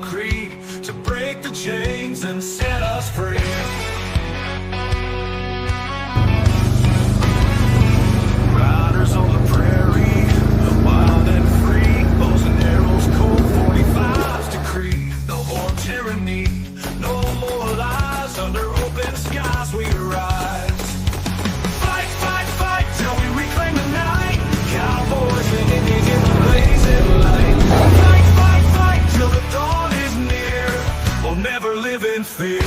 creed to break the chains and set us free. Riders on the prairie, wild and free, bows and arrows, Colt 45's decree. No more tyranny, no more lies, under open skies we rise. Fight, fight, fight, till we reclaim the night. Cowboys and Indians in the blazing light. Fight, fight, fight, till the dawn is near. We'll never live in fear.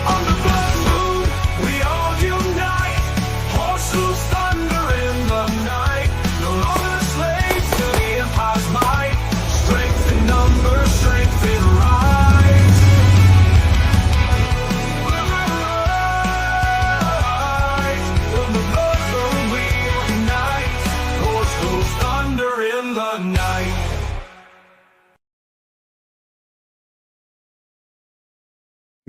On the blood moon, we all unite. Horses thunder in the night. No longer slaves to the empire's might. Strength in numbers, strength in rise. On the blood moon, we unite. Horses thunder in the night.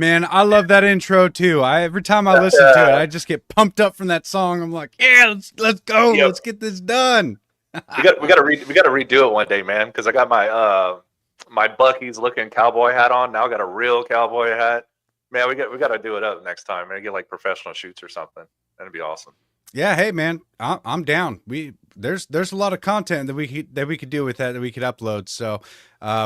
Man, I love that intro too. Every time I listen to it, I just get pumped up from that song. I'm like, yeah, let's go. Yep. Let's get this done. We got to redo it one day, man. Because I got my my Bucky's looking cowboy hat on. Now I got a real cowboy hat. Man, we got to do it up next time. Man, get like professional shoots or something. That'd be awesome. Yeah, hey man, I'm down. There's a lot of content that we could do with that we could upload. So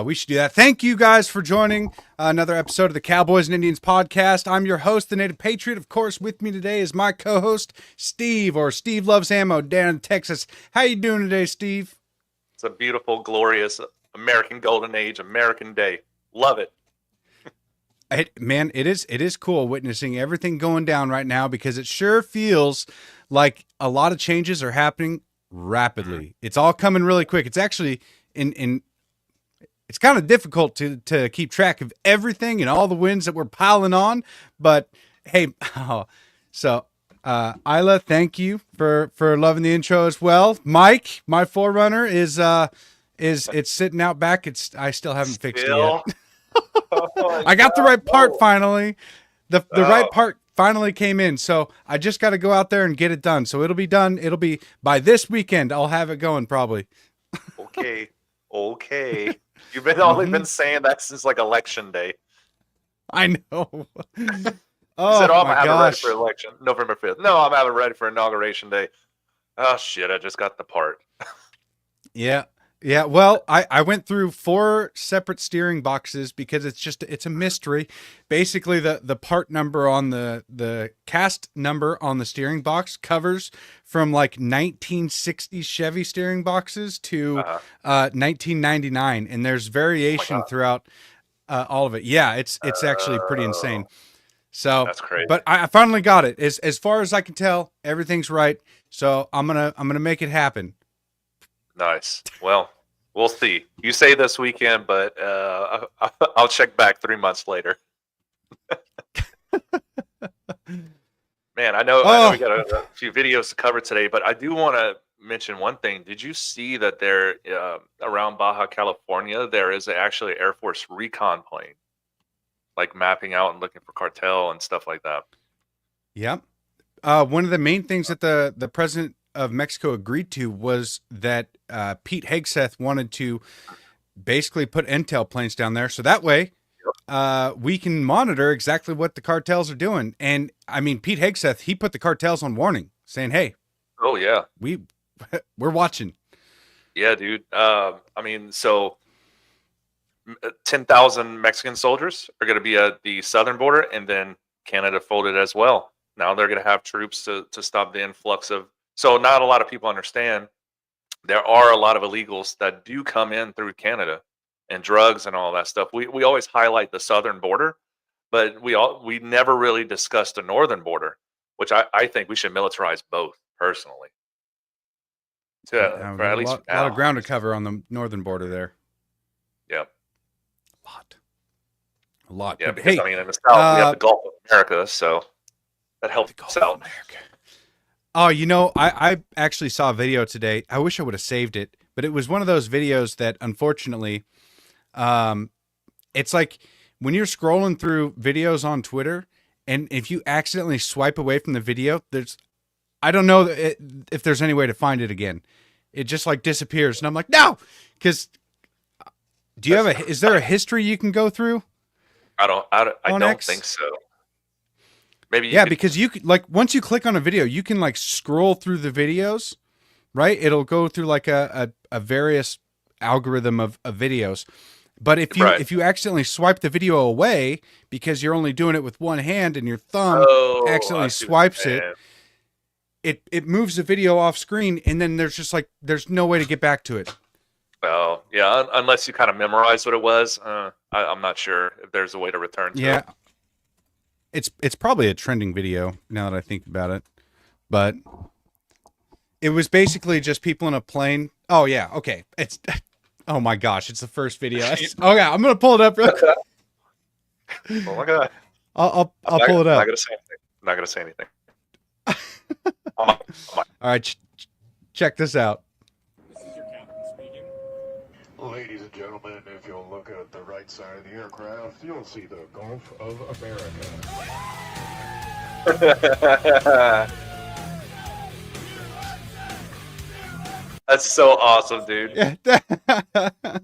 we should do that. Thank you guys for joining another episode of the Cowboys and Indians podcast. I'm your host, the Native Patriot. Of course, with me today is my co-host Steve, or Steve Loves Ammo, down in Texas. How you doing today, Steve? It's a beautiful, glorious American Golden Age, American Day. Love it. Man, it is cool witnessing everything going down right now, because it sure feels like a lot of changes are happening rapidly. It's all coming really quick. It's actually it's kind of difficult to keep track of everything and all the wins that we're piling on. But hey, Isla, thank you for loving the intro as well. Mike, my Forerunner is it's sitting out back. I still haven't fixed it yet. I got the right part finally. The right part finally came in, so I just got to go out there and get it done. So it'll be done. It'll be by this weekend. I'll have it going probably. Okay. You've been saying that since like election day. I know. You Oh said, I'm my gonna have it ready gosh. for election, November 5th. No, I'm having it ready for inauguration day. Oh shit! I just got the part. Yeah. Yeah, well, I went through 4 separate steering boxes because it's a mystery. Basically, the part number on the cast number on the steering box covers from like 1960 Chevy steering boxes to 1999, and there's variation throughout all of it. Yeah, it's actually pretty insane. So That's crazy. But I finally got it. As far as I can tell, everything's right. So I'm gonna make it happen. Nice. Well, we'll see. You say this weekend, but I'll check back 3 months later. Man, I know we got a few videos to cover today, but I do want to mention one thing. Did you see that there around Baja California there is actually an Air Force recon plane, like mapping out and looking for cartel and stuff like that? Yep. One of the main things that the president of Mexico agreed to was that Pete Hegseth wanted to basically put intel planes down there, so that way we can monitor exactly what the cartels are doing. And I mean, Pete Hegseth, he put the cartels on warning, saying, "Hey, oh yeah, we're watching." Yeah, dude. I mean, so 10,000 Mexican soldiers are going to be at the southern border, and then Canada folded as well. Now they're going to have troops to stop the influx of. So not a lot of people understand there are a lot of illegals that do come in through Canada, and drugs and all that stuff. We always highlight the southern border, but we never really discussed the northern border, which I think we should militarize both personally. Yeah, For at least a lot of ground to cover on the northern border there. Yeah. A lot. Yeah, But because hey, I mean, in the South, we have the Gulf of America, so that helps Gulf us of out. America. Oh, I actually saw a video today. I wish I would have saved it, but it was one of those videos that unfortunately, it's like when you're scrolling through videos on Twitter, and if you accidentally swipe away from the video, I don't know if there's any way to find it again. it just like disappears, and I'm like, no, because is there a history you can go through? I don't X? think so. Maybe you Yeah, could, because you could, like, once you click on a video, you can like scroll through the videos, right? It'll go through like a various algorithm of videos. But right. if you accidentally swipe the video away because you're only doing it with one hand and your thumb Oh, I accidentally see what you're swipes it, saying. it moves the video off screen, and then there's just like there's no way to get back to it. Well, yeah, unless you kind of memorize what it was, I'm not sure if there's a way to return to Yeah. it. It's probably a trending video now that I think about it. But it was basically just people in a plane. Oh yeah, okay. It's oh my gosh, it's the first video. Okay, I'm gonna pull it up real quick. Oh my god. I'll pull it up. I'm not gonna say anything. All right, check this out. This is your captain speaking. Ladies and gentlemen, if you'll look at the right side of the aircraft, you'll see the Gulf of America. That's so awesome, dude. Yeah.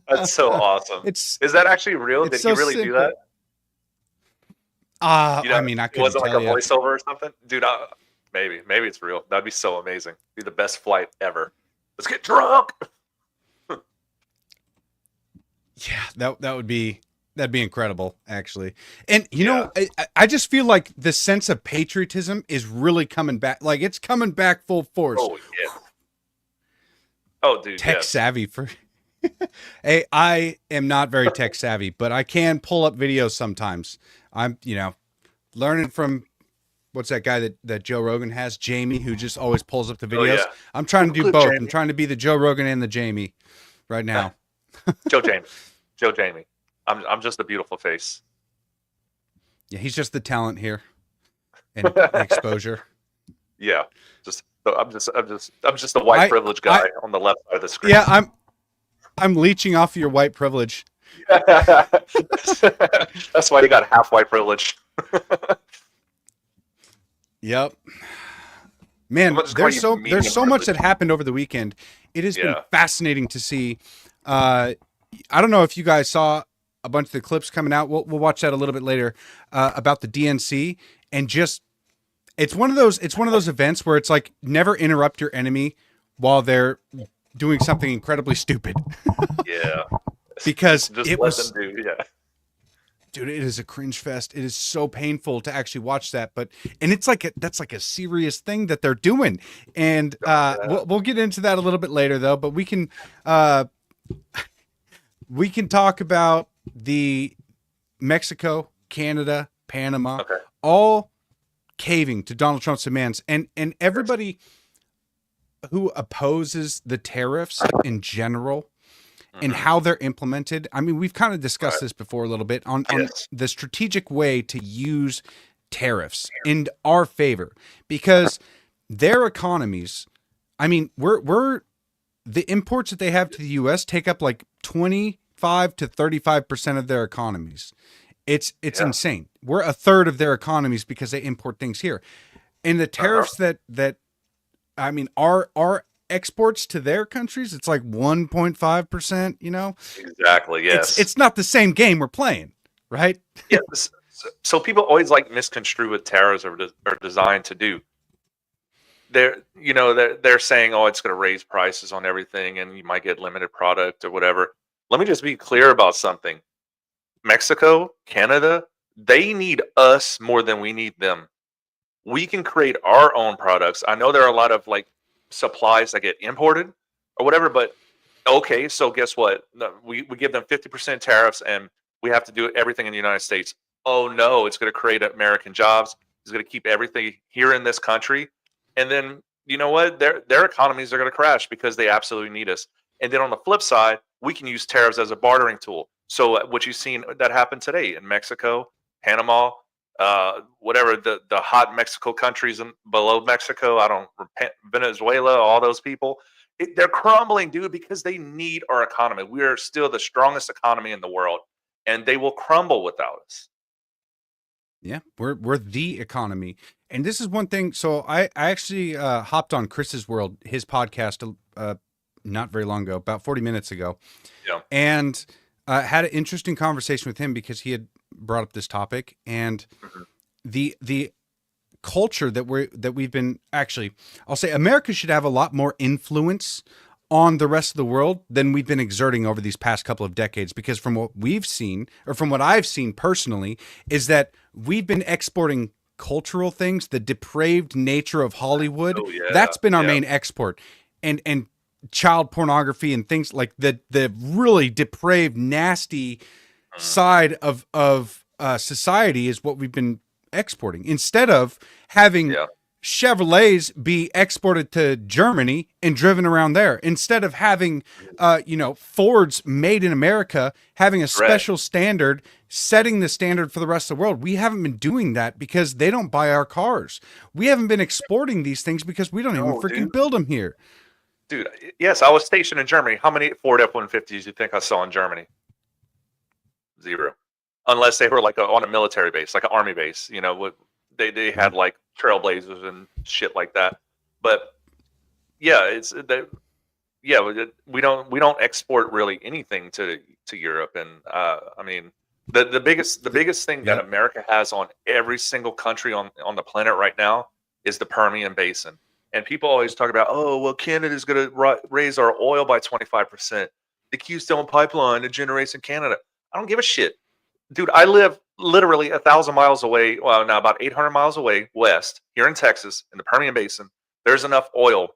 That's so awesome. Is that actually real? Did so you really do simple. that? I mean, I it couldn't wasn't like tell a you. voiceover or something, dude. Maybe it's real. That'd be so amazing. Be the best flight ever. Let's get drunk. Yeah, that'd be incredible, actually. And you know, I just feel like the sense of patriotism is really coming back. Like it's coming back full force. Oh yeah. Oh, dude. Tech yes. savvy for. Hey, I am not very tech savvy, but I can pull up videos sometimes. I'm, learning from what's that guy that Joe Rogan has, Jamie, who just always pulls up the videos. yeah. I'm trying to do Good both. Jamie. I'm trying to be the Joe Rogan and the Jamie right now. Joe Jamie. I'm just a beautiful face. Yeah, he's just the talent here and the exposure. Yeah. I'm just the white privileged guy on the left side of the screen. Yeah, I'm leeching off of your white privilege. That's why you got half white privilege. Yep. Man, there's so much that happened over the weekend. It has been fascinating to see. I don't know if you guys saw a bunch of the clips coming out. We'll watch that a little bit later about the DNC, and just it's one of those events where it's like never interrupt your enemy while they're doing something incredibly stupid. Yeah. Because Just it let was them do, yeah. Dude, it is a cringe fest. It is so painful to actually watch that, and it's like that's like a serious thing that they're doing. And we'll get into that a little bit later though, but we can talk about the Mexico, Canada, Panama, all caving to Donald Trump's demands, and everybody who opposes the tariffs in general and how they're implemented. I mean, we've kind of discussed this before a little bit on the strategic way to use tariffs in our favor, because their economies, I mean, we're the imports that they have to the US take up like 25 to 35% of their economies. It's insane. We're a third of their economies because they import things here. And the tariffs that I mean, our exports to their countries, it's like 1.5%, Exactly, yes. It's not the same game we're playing, right? Yeah. So people always like misconstrue what tariffs are designed to do. They're saying, oh, it's going to raise prices on everything and you might get limited product or whatever. Let me just be clear about something. Mexico, Canada, they need us more than we need them. We can create our own products. I know there are a lot of like supplies that get imported or whatever, but okay, so guess what? We give them 50% tariffs and we have to do everything in the United States. Oh no, it's going to create American jobs. It's going to keep everything here in this country. And then, you know what? Their economies are going to crash because they absolutely need us. And then on the flip side, we can use tariffs as a bartering tool. So what you've seen that happened today in Mexico, Panama, whatever the hot Mexico countries below Mexico, Venezuela, all those people, they're crumbling, dude, because they need our economy. We are still the strongest economy in the world, and they will crumble without us. Yeah, we're the economy, and this is one thing. So I actually hopped on Chris's World, his podcast, not very long ago, about 40 minutes ago. Yeah. And had an interesting conversation with him because he had brought up this topic, and the culture that we've been, actually, I'll say America should have a lot more influence on the rest of the world than we've been exerting over these past couple of decades, because from what we've seen, or from what I've seen personally, is that we've been exporting cultural things, the depraved nature of Hollywood. Oh, yeah. That's been our Yeah. main export. And child pornography and things like the really depraved, nasty side of society is what we've been exporting, instead of having Yeah. Chevrolets be exported to Germany and driven around there, instead of having Fords made in America, having a special standard, setting the standard for the rest of the world. We haven't been doing that because they don't buy our cars. We haven't been exporting these things because we don't even No, freaking dude. build them here. Dude, yes, I was stationed in Germany. How many Ford F-150s do you think I saw in Germany? 0. Unless they were like on a military base, like an army base. You know, they had like trailblazers and shit like that. But yeah, it's that. Yeah, we don't export really anything to Europe, and I mean the biggest thing that America has on every single country on the planet right now is the Permian Basin. And people always talk about, oh, well, Canada's going to raise our oil by 25%. The Keystone Pipeline that generates in Canada. I don't give a shit. Dude, I live literally 1,000 miles away. Well, now about 800 miles away west here in Texas in the Permian Basin. There's enough oil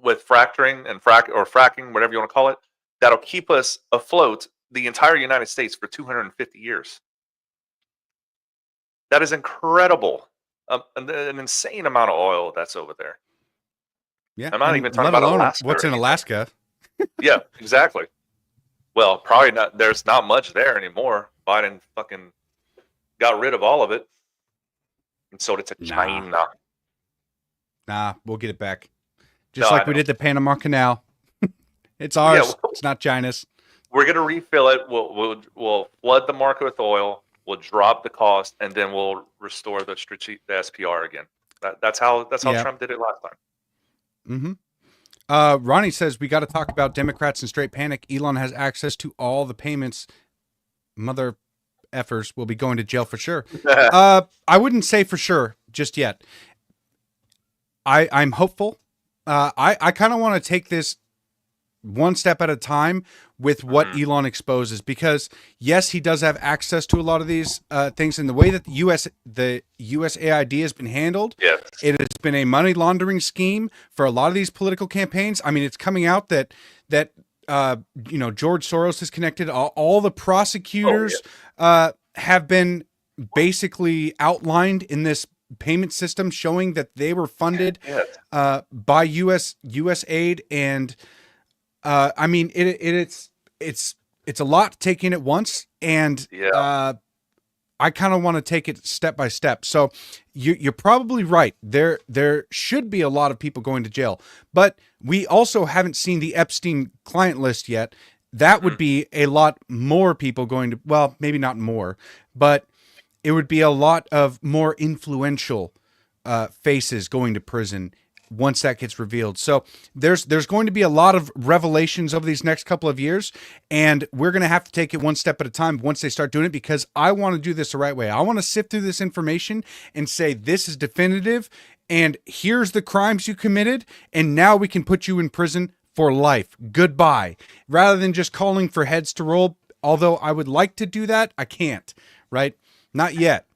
with fracturing and fracking, whatever you want to call it, that'll keep us afloat the entire United States for 250 years. That is incredible. An insane amount of oil that's over there. Yeah, I'm not and even talking let about alone Alaska. what's in Alaska. Yeah, exactly. Well, probably not. There's not much there anymore. Biden fucking got rid of all of it and sold it to China. Nah, we'll get it back. Just No, like we did the Panama Canal. It's ours. It's not China's. We're gonna refill it. We'll flood the market with oil. We'll drop the cost, and then we'll restore the SPR again. That's how Trump did it last time. Mm-hmm. Ronnie says we got to talk about Democrats and straight panic. Elon has access to all the payments. Mother effers will be going to jail for sure. I wouldn't say for sure just yet. I'm hopeful. I kind of want to take this one step at a time with what Elon exposes, because yes, he does have access to a lot of these things, and the way that the USAID has been handled, it has been a money laundering scheme for a lot of these political campaigns. I mean, it's coming out that George Soros is connected. All the prosecutors have been basically outlined in this payment system, showing that they were funded by USAID, and I mean it's a lot taking it once, and I kind of want to take it step by step. So you're probably right. There should be a lot of people going to jail, but we also haven't seen the Epstein client list yet. That would be a lot more people going to, well, maybe not more, but it would be a lot of more influential faces going to prison once that gets revealed. So there's going to be a lot of revelations over these next couple of years, and we're going to have to take it one step at a time once they start doing it, because I want to do this the right way. I want to sift through this information and say this is definitive, and here's the crimes you committed, and now we can put you in prison for life. Goodbye. Rather than just calling for heads to roll, although I would like to do that, I can't, right? Not yet.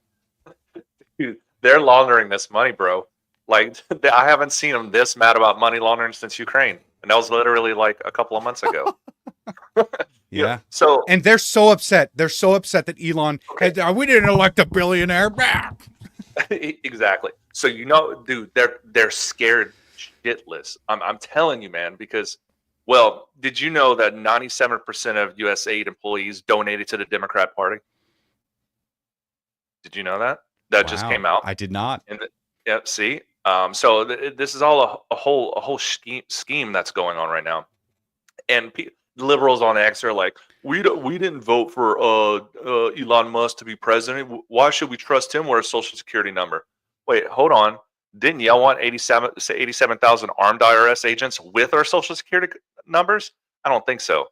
Dude, they're laundering this money, bro. Like, I haven't seen them this mad about money laundering since Ukraine. And that was literally like a couple of months ago. Yeah. So, and they're so upset. They're so upset that Elon, we didn't elect a billionaire. Exactly. So, dude, they're scared shitless. I'm telling you, man, because, well, did you know that 97% of USAID employees donated to the Democrat Party? Did you know that? That just came out. I did not. See? So this is all a whole scheme that's going on right now. And liberals on X are like, we didn't vote for Elon Musk to be president. Why should we trust him with a social security number? Wait, hold on. didn't y'all want 87,000 armed IRS agents with our social security numbers? I don't think so.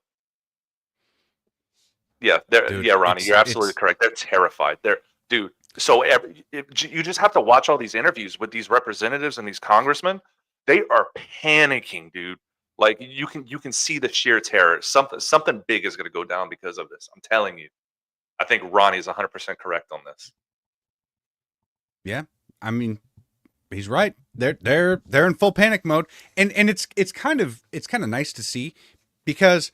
Yeah, Dude, yeah, Ronnie, you're absolutely correct. They're terrified. Dude. So you just have to watch all these interviews with these representatives and these congressmen. They are panicking, dude. Like you can see the sheer terror. Something big is going to go down because of this. I'm telling you. I think Ronnie is 100% correct on this. Yeah, I mean, he's right. They're in full panic mode, and it's kind of nice to see, because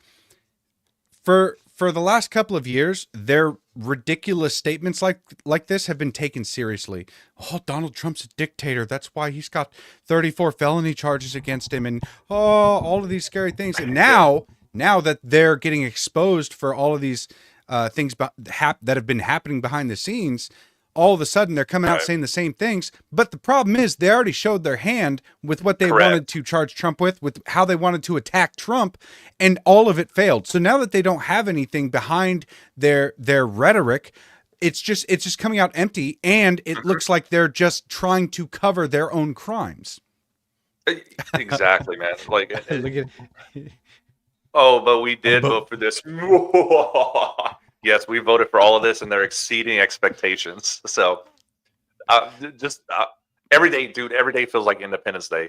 for the last couple of years, their ridiculous statements like this have been taken seriously. Oh, Donald Trump's a dictator. That's why he's got 34 felony charges against him, and all of these scary things. And now that they're getting exposed for all of these things that have been happening behind the scenes, all of a sudden they're coming out saying the same things. But the problem is they already showed their hand with what they wanted to charge Trump with how they wanted to attack Trump, and all of it failed. So now that they don't have anything behind their rhetoric, it's just coming out empty, and it looks like they're just trying to cover their own crimes. Exactly, man. Like, Look at oh, but we did vote for this. Yes, we voted for all of this, and they're exceeding expectations. So, every day, dude, every day feels like Independence Day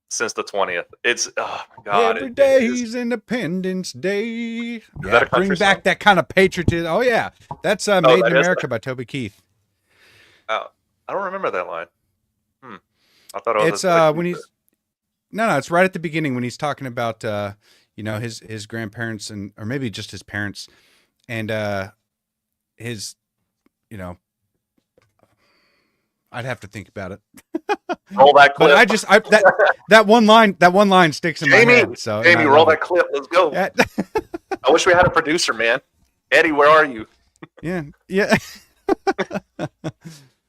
since the 20th. It's, oh my God. Every day's Independence Day. That a country bring back song? that kind of patriotism. Oh, yeah. That's Made in America by Toby Keith. I don't remember that line. I thought it was. It's when he's... No, it's right at the beginning when he's talking about, his grandparents or maybe just his parents, and his, I'd have to think about it. Roll that clip. But that one line sticks in my head. So Jamie, roll that clip. Let's go. Yeah. I wish we had a producer, man. Eddie, where are you? Yeah.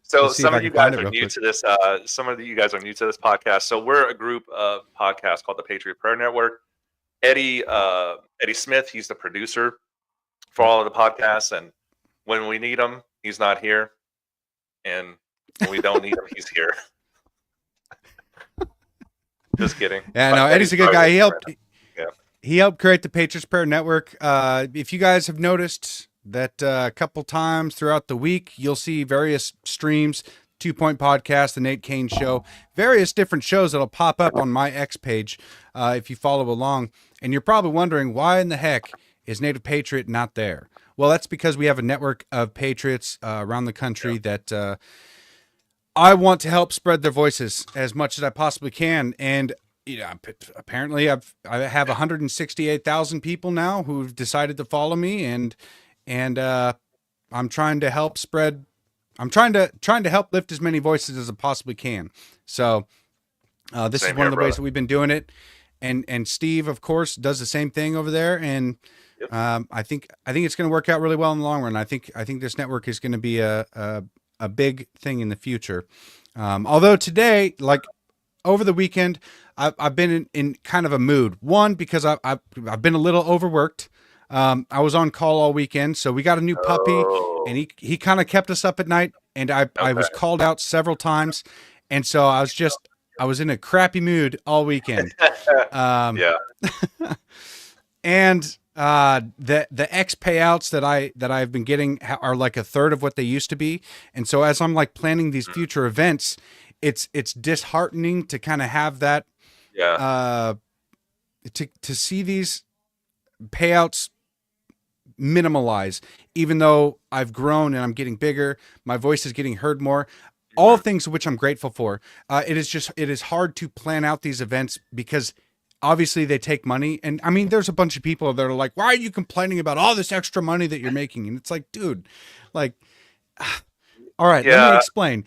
So Let's see some if I of you can find guys it are real new quick. to this. Some of you guys are new to this podcast. So we're a group of podcasts called the Patriot Prayer Network. Eddie Smith, he's the producer for all of the podcasts, and when we need him, he's not here, and when we don't need him, he's here. Just kidding. Yeah, no, Eddie's a good guy. He helped create the Patriots Prayer Network. If you guys have noticed that a couple times throughout the week, you'll see various streams, 2 Point Podcast, the Nate Kane Show, various different shows that'll pop up on my X page if you follow along. And you're probably wondering, why in the heck is Native Patriot not there? Well, that's because we have a network of patriots around the country that I want to help spread their voices as much as I possibly can. And apparently I have 168,000 people now who've decided to follow me, and I'm trying to help spread. I'm trying to help lift as many voices as I possibly can. So this is one of the ways that we've been doing it. And Steve, of course, does the same thing over there. And I think it's going to work out really well in the long run. I think this network is going to be a big thing in the future. Although today, like over the weekend, I've been in kind of a mood. One, because I've been a little overworked. I was on call all weekend, so we got a new puppy, and he kind of kept us up at night, and I was called out several times, and so I was in a crappy mood all weekend. And the X payouts that I've been getting are like a third of what they used to be, and so as I'm like planning these future events, it's disheartening to kind of have that to see these payouts minimalize, even though I've grown and I'm getting bigger, my voice is getting heard more, all things which I'm grateful for. It is hard to plan out these events because obviously they take money. And I mean, there's a bunch of people that are like, why are you complaining about all this extra money that you're making? And it's like, dude, like, all right, let me explain.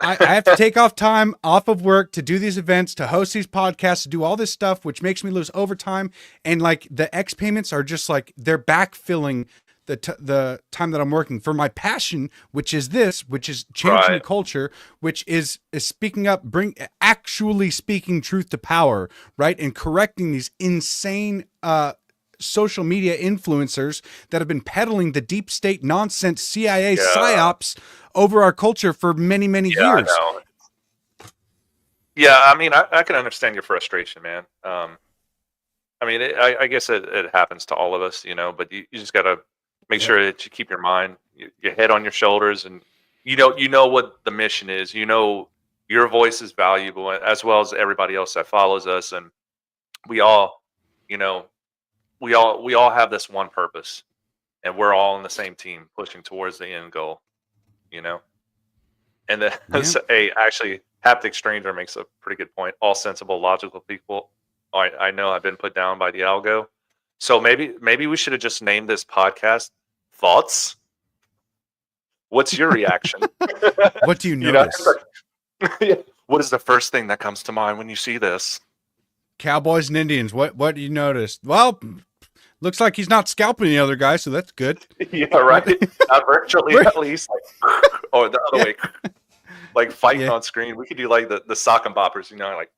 I have to take time off of work to do these events, to host these podcasts, to do all this stuff, which makes me lose overtime. And like the X payments are just like, they're backfilling the time that I'm working for my passion, which is changing the culture, which is speaking up, actually speaking truth to power, right? And correcting these insane, social media influencers that have been peddling the deep state nonsense CIA psyops over our culture for many, many years. Yeah, I mean, I can understand your frustration, man. I mean, I guess it happens to all of us, but you just got to make Yep. sure that you keep your mind, your head on your shoulders, and you know what the mission is. Your voice is valuable, as well as everybody else that follows us, and we all, you know, we all have this one purpose, and we're all on the same team, pushing towards the end goal. You know, and then Yeah. hey, actually, Haptic Stranger makes a pretty good point. All sensible, logical people. I know I've been put down by the algo. So maybe we should have just named this podcast Thoughts. What's your reaction? What do you You know, notice? yeah. What is the first thing that comes to mind when you see this? Cowboys and Indians. What do you notice? Well, looks like he's not scalping the other guy, so that's good. Yeah, right. Not virtually, Where- at least. Like, or the other Yeah. way, like fighting Yeah. on screen. We could do like the sock and boppers, like.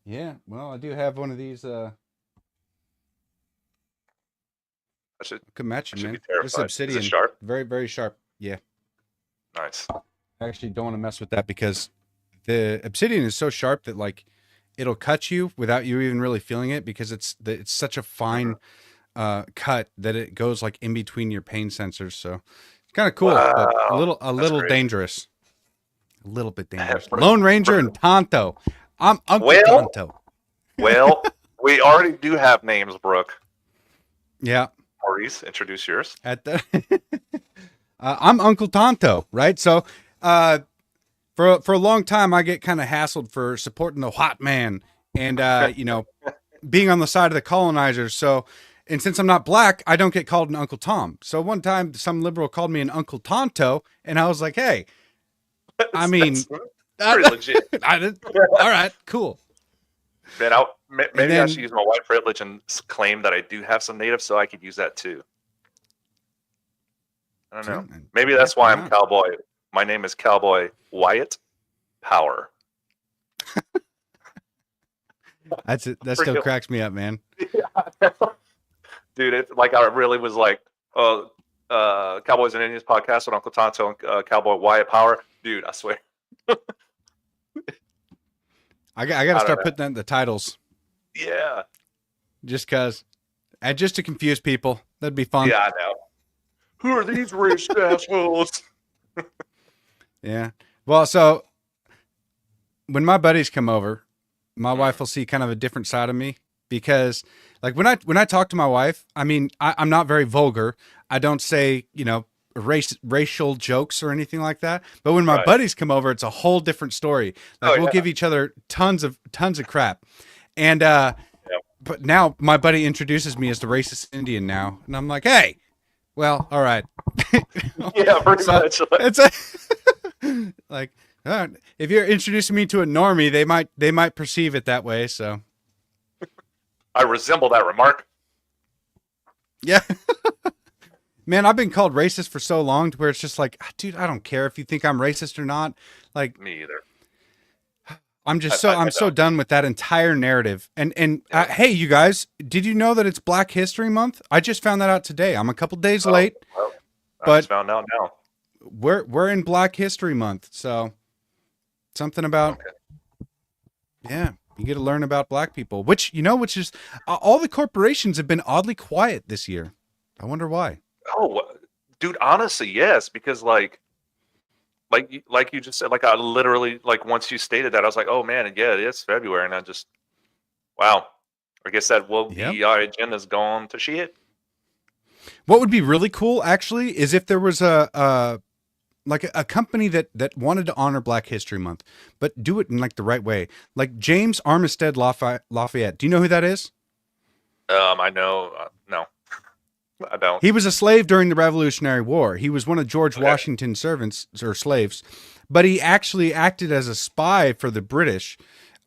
Yeah. Well, I do have one of these. I should Could match I you, should man. be This terrified. is Is it obsidian. sharp? Very, very sharp. Yeah. Nice. I actually don't want to mess with that because the obsidian is so sharp that like it'll cut you without you even really feeling it because it's such a fine cut that it goes like in between your pain sensors. So it's kind of cool, but a Wow, little great. dangerous. A little bit dangerous. Bro- Lone Ranger and Tonto. I'm Uncle Well- Tonto. Well, we already do have names, Brooke. Yeah. Maurice, introduce yours. At the I'm Uncle Tonto, right? So for a long time I get kind of hassled for supporting the white man and being on the side of the colonizers. So and since I'm not black, I don't get called an Uncle Tom. So one time some liberal called me an Uncle Tonto and I was like, "Hey, I mean, That's pretty legit. all right, cool." Man, maybe I then- should use my white privilege and claim that I do have some native, so I could use that too. I don't know. Maybe that's why I'm Yeah. Cowboy. My name is Cowboy Wyatt Power. That's it. That still Real. cracks me up, man. Dude, I really was like, Cowboys and Indians podcast with Uncle Tonto and Cowboy Wyatt Power. Dude, I swear. I got to don't start know. putting that in the titles Yeah. just cuz and just to confuse people. That'd be fun. Yeah, I know. Who are these rich assholes? Yeah. Well, so when my buddies come over, my wife will see kind of a different side of me because like when I talk to my wife, I mean, I'm not very vulgar. I don't say, racial jokes or anything like that. But when my Right. buddies come over, it's a whole different story. Like Oh, we'll yeah. give each other tons of crap. And but now my buddy introduces me as the racist Indian now, and I'm like, "Hey, well, all right." Yeah, pretty So, much. It's a like if you're introducing me to a normie, they might perceive it that way. So I resemble that remark. yeah, man, I've been called racist for so long to where it's just like, dude, I don't care if you think I'm racist or not. Like Me either. I'm just I I'm so don't. done with that entire narrative. And hey, you guys, did you know that it's Black History Month? I just found that out today. I'm a couple days late. Well, I But- just found out now. We're in Black History Month, so something about yeah, you get to learn about black people, which is all the corporations have been oddly quiet this year. I wonder why. Oh, dude, honestly, yes, because like you just said, like I literally like once you stated that, I was like, oh man, yeah, it's February, and I just wow, I guess that Yep. DEI agenda's gone to shit. What would be really cool, actually, is if there was a company that wanted to honor Black History Month, but do it in like the right way. Like James Armistead Lafayette. Do you know who that is? I know, no, I don't. He was a slave during the Revolutionary War. He was one of George Okay. Washington's servants or slaves, but he actually acted as a spy for the British,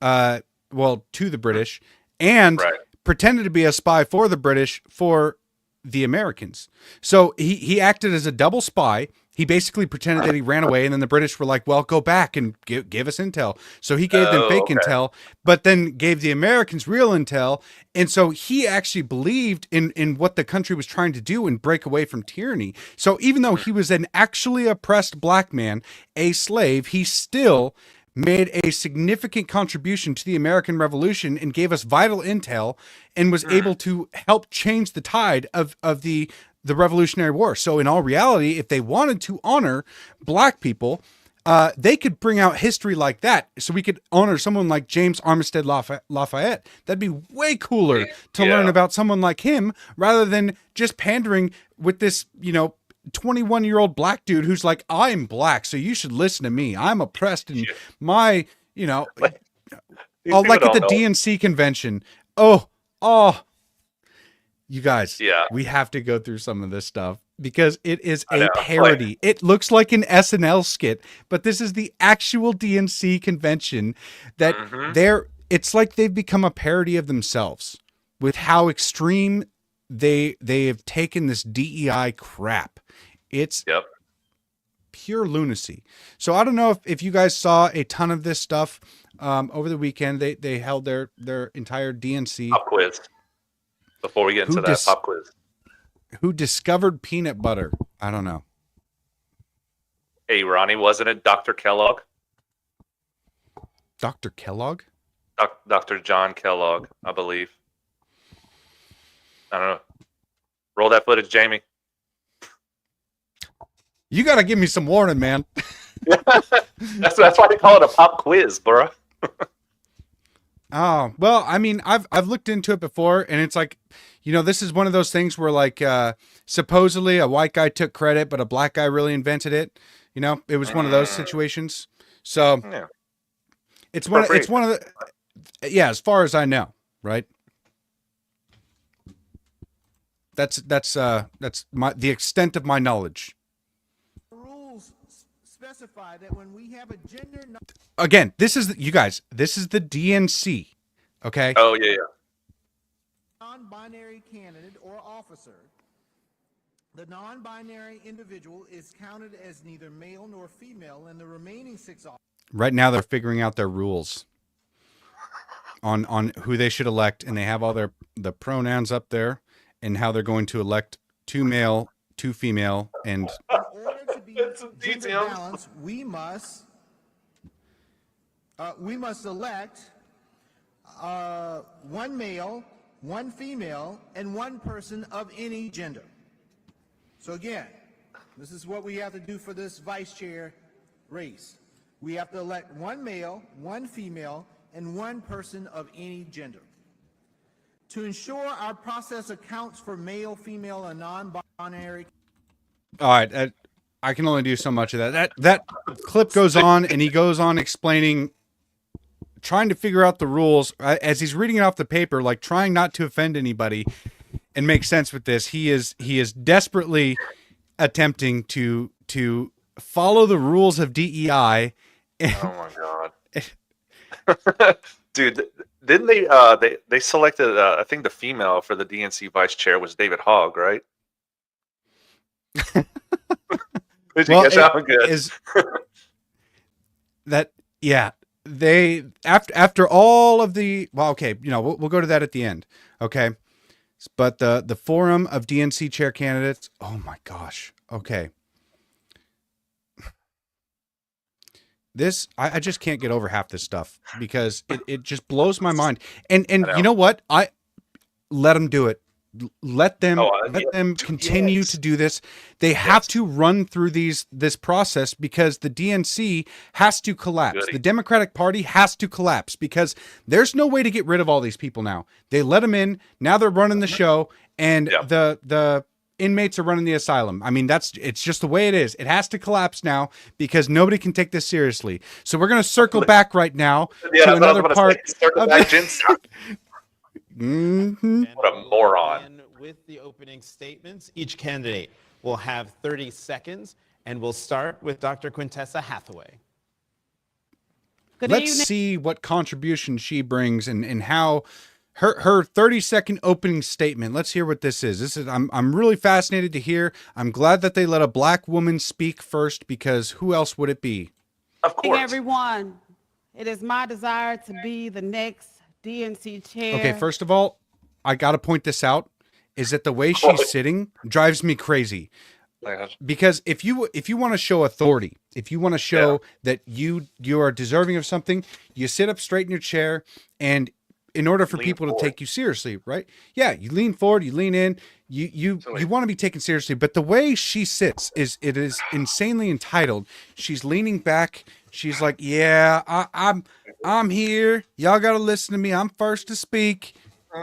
to the British, and Right. pretended to be a spy for the British for the Americans. So he acted as a double spy. He basically pretended that he ran away, and then the British were like, well, go back and give us intel. So he gave them fake okay. intel, but then gave the Americans real intel. And so he actually believed in what the country was trying to do and break away from tyranny. So even though he was an actually oppressed black man, a slave, he still made a significant contribution to the American Revolution and gave us vital intel and was able to help change the tide of the Revolutionary War. So in all reality, if they wanted to honor black people, they could bring out history like that. So we could honor someone like James Armistead Lafayette. That'd be way cooler to learn about someone like him rather than just pandering with this, 21-year-old black dude who's like, I'm black, so you should listen to me. I'm oppressed and my, like at the DNC convention. Oh, you guys, we have to go through some of this stuff because it is a parody. It looks like an SNL skit, but this is the actual DNC convention that it's like they've become a parody of themselves with how extreme they have taken this DEI crap. It's pure lunacy. So I don't know if you guys saw a ton of this stuff over the weekend. They held their entire DNC pop quiz. Before we get into that pop quiz, who discovered peanut butter? I don't know. Hey, Ronnie, wasn't it Dr. Kellogg? Dr. Kellogg? Dr. John Kellogg, I believe. I don't know. Roll that footage, Jamie. You got to give me some warning, man. That's why they call it a pop quiz, bro. Oh, well, I mean, I've looked into it before, and it's like, this is one of those things where like supposedly a white guy took credit, but a black guy really invented it. It was one of those situations. So it's one of the, as far as I know, right? That's the extent of my knowledge. Rules specify that when we have a gender Again, this is the DNC, okay? Oh yeah. non-binary candidate or officer, the non-binary individual is counted as neither male nor female, and the remaining 6 officers. Right now they're figuring out their rules on who they should elect, and they have all the pronouns up there and how they're going to elect 2 male, 2 female, and In order to be gender balanced, we must elect 1 male, 1 female, and 1 person of any gender. So again, this is what we have to do for this vice chair race. We have to elect 1 male, 1 female, and 1 person of any gender. To ensure our process accounts for male, female, and non-binary. all right, I can only do so much of that. That clip goes on, and he goes on explaining, trying to figure out the rules as he's reading it off the paper, like trying not to offend anybody and make sense with this. He is desperately attempting to follow the rules of DEI. Oh my god, dude! Didn't they selected? I think the female for the DNC vice chair was David Hogg, right? Did you guess how good? Is that they after all of the okay, we'll go to that at the end, okay? But the forum of DNC chair candidates, oh my gosh, okay. This I just can't get over half this stuff because it just blows my mind. And you know what? I let them do it. Let them continue to do this. They have to run through this process because the DNC has to collapse. The Democratic Party has to collapse because there's no way to get rid of all these people now. They let them in. Now they're running the show, and the inmates are running the asylum. I mean, it's just the way it is. It has to collapse now because nobody can take this seriously. So we're going to circle back right now to another part. What a moron. With the opening statements, each candidate will have 30 seconds, and we'll start with Dr. Quintessa Hathaway. Let's see what contribution she brings and how her 30-second opening statement. Let's hear what this is. I'm really fascinated to hear. I'm glad that they let a black woman speak first because who else would it be? Of course. Everyone, it is my desire to be the next DNC chair. Okay, first of all, I got to point this out, is that the way she's sitting drives me crazy. because if you want to show authority, if you want to show that you are deserving of something, you sit up straight in your chair, and in order for Lean people forward. to take you seriously, right? Yeah, you lean forward, you lean in, you want to be taken seriously. But the way she sits is insanely entitled. She's leaning back. She's like, "Yeah, I'm here. Y'all got to listen to me. I'm first to speak."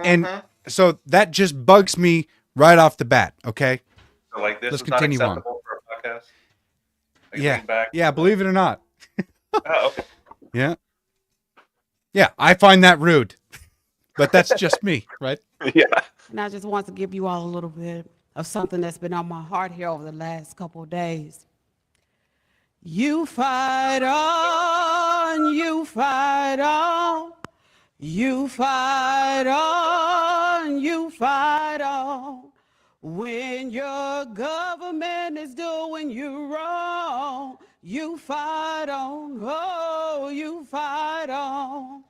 And so that just bugs me right off the bat. Okay. So, like, this Let's is not continue on. acceptable for a podcast. Like, Yeah. lean back. Yeah. Believe it or not. Oh, okay. Yeah. Yeah. I find that rude, but that's just me, right? Yeah. And I just want to give you all a little bit of something that's been on my heart here over the last couple of days. You fight on, you fight on, you fight on, you fight on. When your government is doing you wrong, you fight on, oh, you fight on.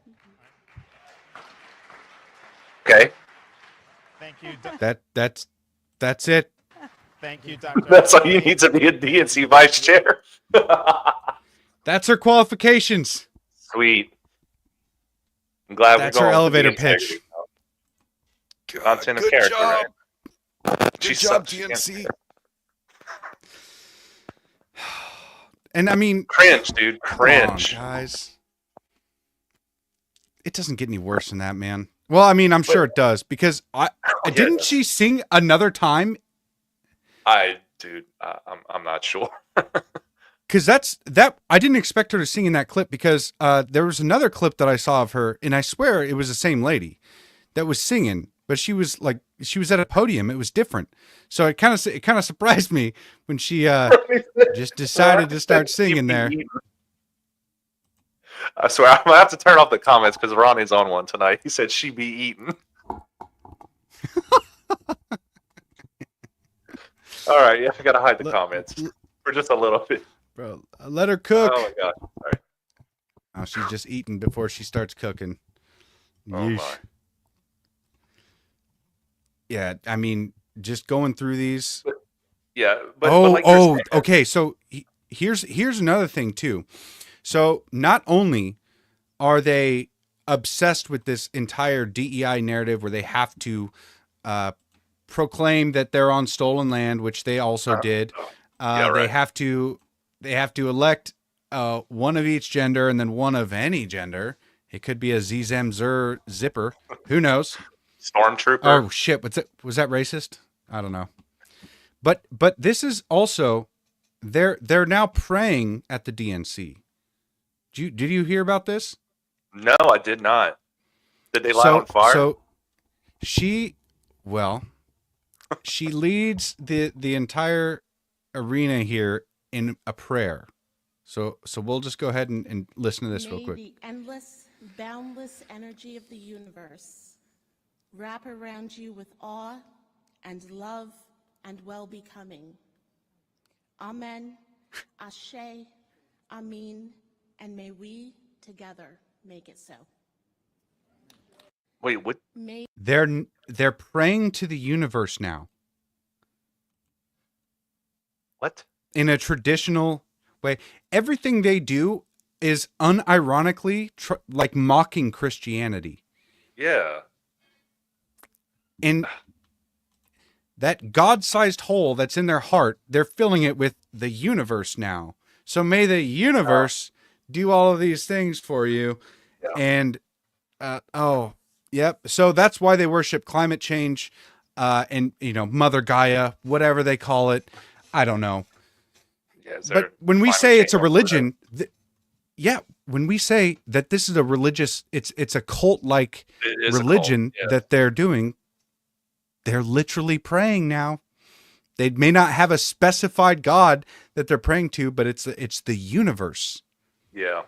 Okay. Thank you. That's it. Thank you, Dr. That's all you need to be a DNC vice chair. That's her qualifications. Sweet. I'm glad That's we're her going elevator with the integrity pitch. now. Content of character, right? Good job, GNC. And I mean, Cringe, dude. come on, Cringe. guys. It doesn't get any worse than that, man. Well, I mean, I'm sure it does because didn't she sing another time? Dude, I'm not sure. Because I didn't expect her to sing in that clip because there was another clip that I saw of her, and I swear it was the same lady that was singing, but she was at a podium. It was different, so it kind of surprised me when she just decided to start singing there. I swear, I'm gonna have to turn off the comments because Ronnie's on one tonight. He said she be eating. All right, yeah, I gotta hide the comments for just a little bit. Bro, let her cook. Oh my god! Sorry. Oh, she's just eating before she starts cooking. Oh Yeesh. my. Yeah, I mean, just going through these. Yeah, but like you're saying, okay. So here's another thing too. So not only are they obsessed with this entire DEI narrative where they have to proclaim that they're on stolen land, which they also did. yeah, right. They have to elect one of each gender and then one of any gender. It could be a Zem Zer zipper. Who knows? Stormtrooper. Oh shit! Was that racist? I don't know. But this is also they're now praying at the DNC. Did you hear about this? No, I did not. Did they light on fire? So she leads the entire arena here in a prayer. So we'll just go ahead and listen to this real quick. May the endless, boundless energy of the universe wrap around you with awe and love and well-becoming. Amen, Ashe, Amin, and may we together make it so. Wait, what? May They're praying to the universe now What? in a traditional way. Everything they do is unironically like mocking Christianity. Yeah. And that God-sized hole that's in their heart, they're filling it with the universe now. So may the universe do all of these things for you. Yeah. And, yep. So that's why they worship climate change and, Mother Gaia, whatever they call it. I don't know. Yeah, But when we say it's a religion, when we say that this is a religious, it's a cult-like religion that they're doing, they're literally praying now. They may not have a specified God that they're praying to, but it's the universe. Yeah.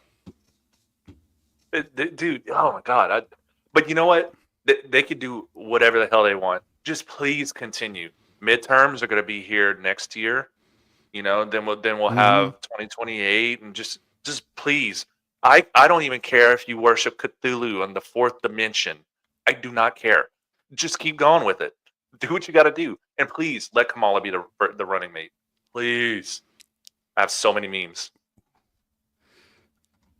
Dude, oh my God. But you know what? They could do whatever the hell they want. Just please continue. Midterms are going to be here next year. Then we'll have 2028 and just please. I don't even care if you worship Cthulhu on the fourth dimension. I do not care. Just keep going with it. Do what you got to do. And please let Kamala be the running mate. Please. I have so many memes.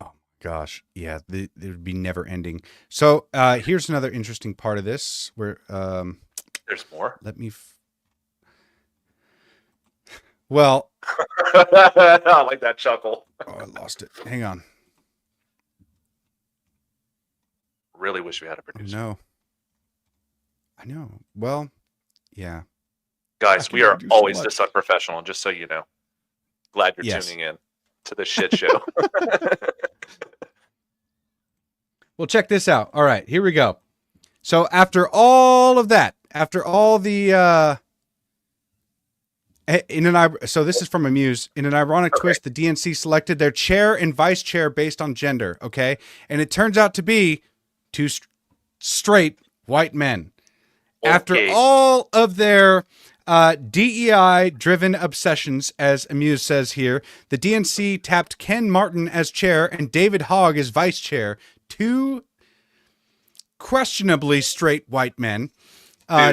Oh gosh, yeah, it would be never ending. So here's another interesting part of this where There's more. let me. Well, I like that chuckle. oh, I lost it. Hang on. Really wish we had a Oh, producer. no. I know. Well, yeah. Guys, I we can are only do so always much. this unprofessional, just so you know. Glad you're Yes. tuning in to this shit show. Well, check this out. All right, here we go. So after all of that, after all the so this is from Amuse. In an ironic twist, the DNC selected their chair and vice chair based on gender. Okay, and it turns out to be two straight white men. After Okay. all of their DEI-driven obsessions, as Amuse says here, the DNC tapped Ken Martin as chair and David Hogg as vice chair. Two questionably straight white men.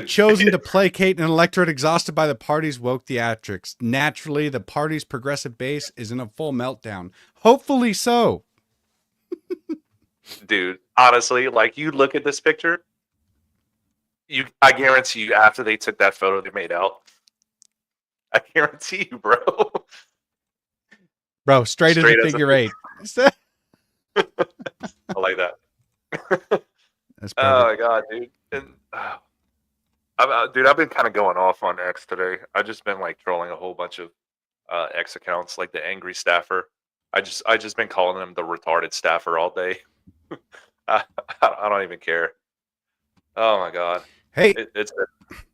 Chosen to placate an electorate exhausted by the party's woke theatrics. Naturally, the party's progressive base is in a full meltdown. Hopefully so. Dude, honestly, like you look at this picture, I guarantee you after they took that photo they made out. I guarantee you, bro. Bro, straight as Straight a as a figure eight. I like that. That's perfect. Oh my god, dude. And, dude, I've been kind of going off on X today. I've just been like trolling a whole bunch of X accounts, like the angry staffer. I just been calling them the retarded staffer all day. I don't even care. Oh my god. Hey, It's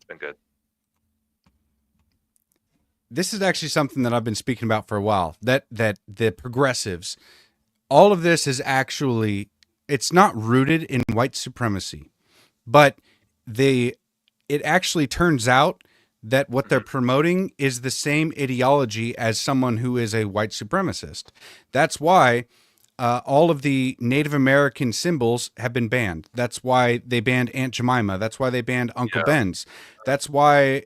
been good. this is actually something that I've been speaking about for a while. That the progressives, all of this is actually, it's not rooted in white supremacy, but it actually turns out that what they're promoting is the same ideology as someone who is a white supremacist. That's why all of the Native American symbols have been banned. That's why they banned Aunt Jemima. That's why they banned Uncle Ben's. That's why,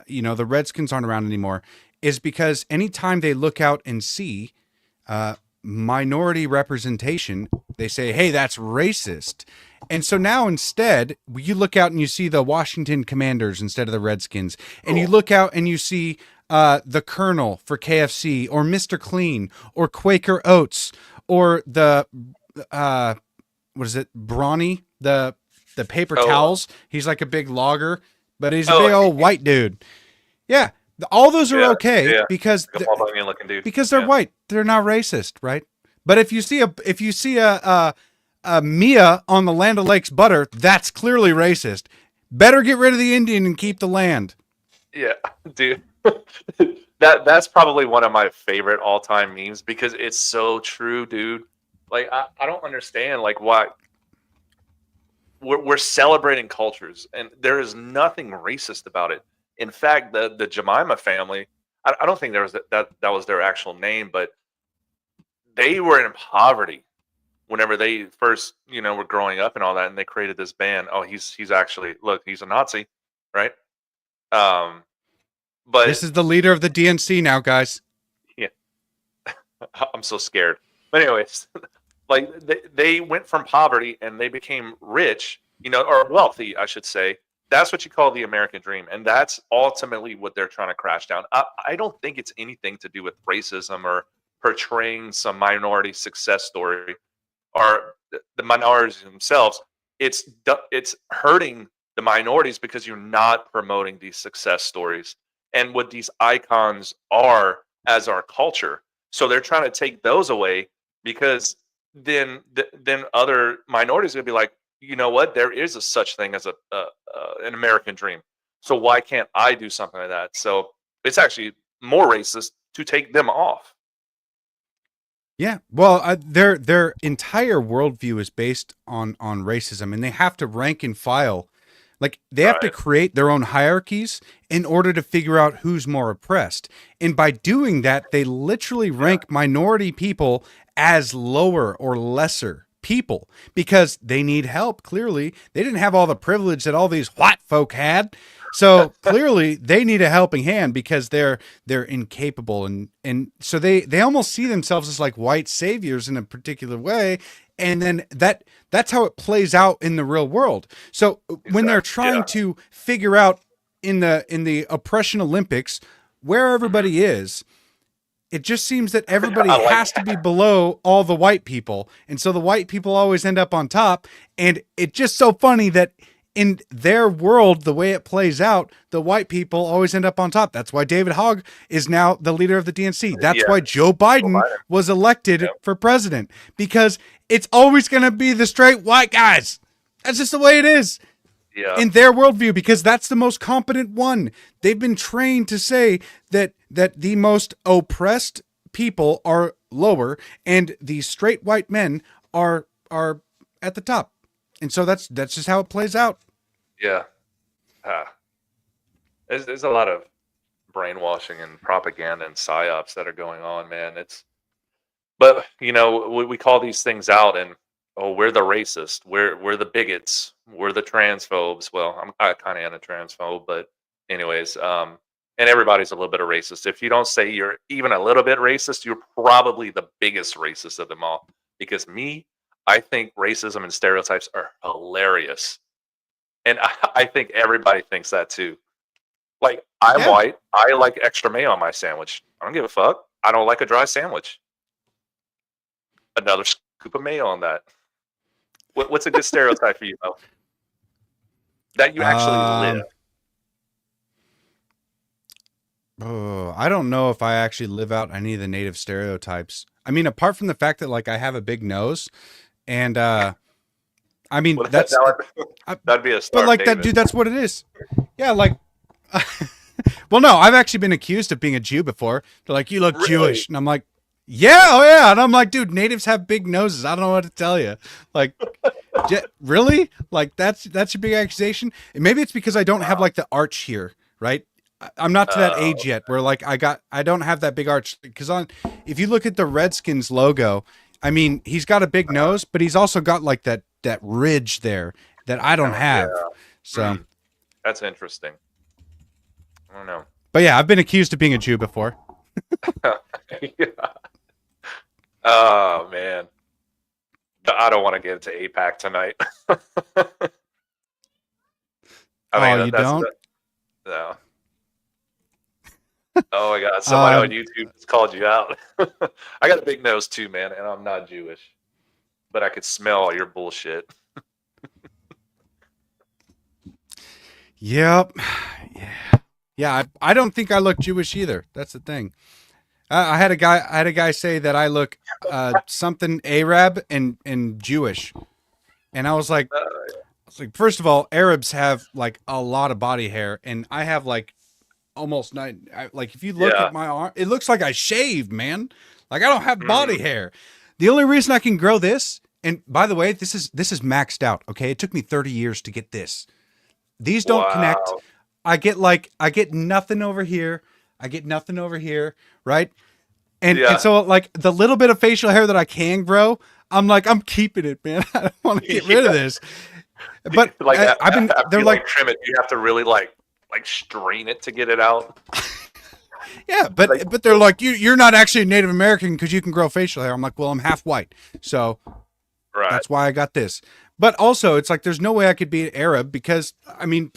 the Redskins aren't around anymore, is because anytime they look out and see minority representation, they say, hey, that's racist. And so now instead, you look out and you see the Washington Commanders instead of the Redskins. And you look out and you see the Colonel for KFC, or Mr. Clean, or Quaker Oats, or the, what is it, Brawny, the paper towels. He's like a big logger, but he's a big old white dude. Yeah, all those are okay because because they're white. They're not racist, right? But if you see a Mia on the Land O'Lakes butter, that's clearly racist. Better get rid of the Indian and keep the land. Yeah, dude. That's probably one of my favorite all-time memes because it's so true, dude. Like I don't understand like why we're celebrating cultures and there is nothing racist about it. In fact, the Jemima family, I don't think there was that was their actual name, but they were in poverty whenever they first, were growing up and all that, and they created this band. Oh, he's actually, look, he's a Nazi, right? But This is the leader of the DNC now, guys. yeah, I'm so scared. But anyways, like they went from poverty and they became rich, or wealthy, I should say. That's what you call the American dream, and that's ultimately what they're trying to crash down. I don't think it's anything to do with racism or portraying some minority success story or the minorities themselves. It's hurting the minorities because you're not promoting these success stories and what these icons are as our culture. So they're trying to take those away because then other minorities are gonna be like, you know what? There is a such thing as an American dream. So why can't I do something like that? So it's actually more racist to take them off. Yeah, well, their entire worldview is based on racism, and they have to rank and file. Like they have to create their own hierarchies in order to figure out who's more oppressed. And by doing that, they literally rank minority people as lower or lesser people because they need help. Clearly, they didn't have all the privilege that all these white folk had. So clearly they need a helping hand because they're incapable. And so they almost see themselves as like white saviors in a particular way. And then that's how it plays out in the real world. So when they're trying to figure out in the oppression Olympics where everybody is, it just seems that everybody has to be below all the white people. And so the white people always end up on top. And it's just so funny that in their world, the way it plays out, the white people always end up on top. That's why David Hogg is now the leader of the DNC. That's why Joe Biden was elected for president, because it's always going to be the straight white guys. That's just the way it is. In their worldview, because that's the most competent one. They've been trained to say that the most oppressed people are lower and the straight white men are at the top. And so that's just how it plays out. Yeah. There's a lot of brainwashing and propaganda and psyops that are going on, man. But you know, we call these things out and, oh, we're the racist, we're the bigots, we're the transphobes. Well, I kind of am a transphobe, but anyways, and everybody's a little bit of racist. If you don't say you're even a little bit racist, you're probably the biggest racist of them all. Because I think racism and stereotypes are hilarious. And I think everybody thinks that too. Like, I'm white, I like extra mayo on my sandwich. I don't give a fuck. I don't like a dry sandwich. Another scoop of mayo on that. What's a good stereotype for you, Mo? That you actually live? Oh, I don't know if I actually live out any of the native stereotypes. I mean, apart from the fact that like I have a big nose, and I mean that'd be a start. But like David. that, dude, that's what it is. Yeah, like. Well, no, I've actually been accused of being a Jew before. They're like, "You look Jewish," and I'm like, "Yeah, oh yeah," and I'm like, "Dude, natives have big noses. I don't know what to tell you." Like, really? Like that's your big accusation? And maybe it's because I don't have like the arch here, right? I'm not to that age yet where like I don't have that big arch, because if you look at the Redskins logo, I mean, he's got a big nose, but he's also got like that ridge there that I don't have. So that's interesting. I don't know. But yeah, I've been accused of being a Jew before. Oh man, I don't want to get into APAC tonight. You don't? No. Oh my God! Somebody on YouTube just called you out. I got a big nose too, man, and I'm not Jewish, but I could smell all your bullshit. Yep. Yeah. I don't think I look Jewish either. That's the thing. I had a guy say that I look something Arab and Jewish, and I was like, first of all, Arabs have like a lot of body hair, and I have like almost nine. Like if you look at my arm, it looks like I shaved, man. Like I don't have body hair. The only reason I can grow this, and by the way, this is maxed out. Okay, it took me 30 years to get this. These don't connect. I get nothing over here. I get nothing over here, right? And so like the little bit of facial hair that I can grow, I'm like, I'm keeping it, man. I don't want to get rid of this. But like they're like trim it. You have to really like strain it to get it out. Yeah, but they're like, you're not actually a Native American because you can grow facial hair. I'm like, well, I'm half white, so that's why I got this. But also, it's like there's no way I could be an Arab because I mean,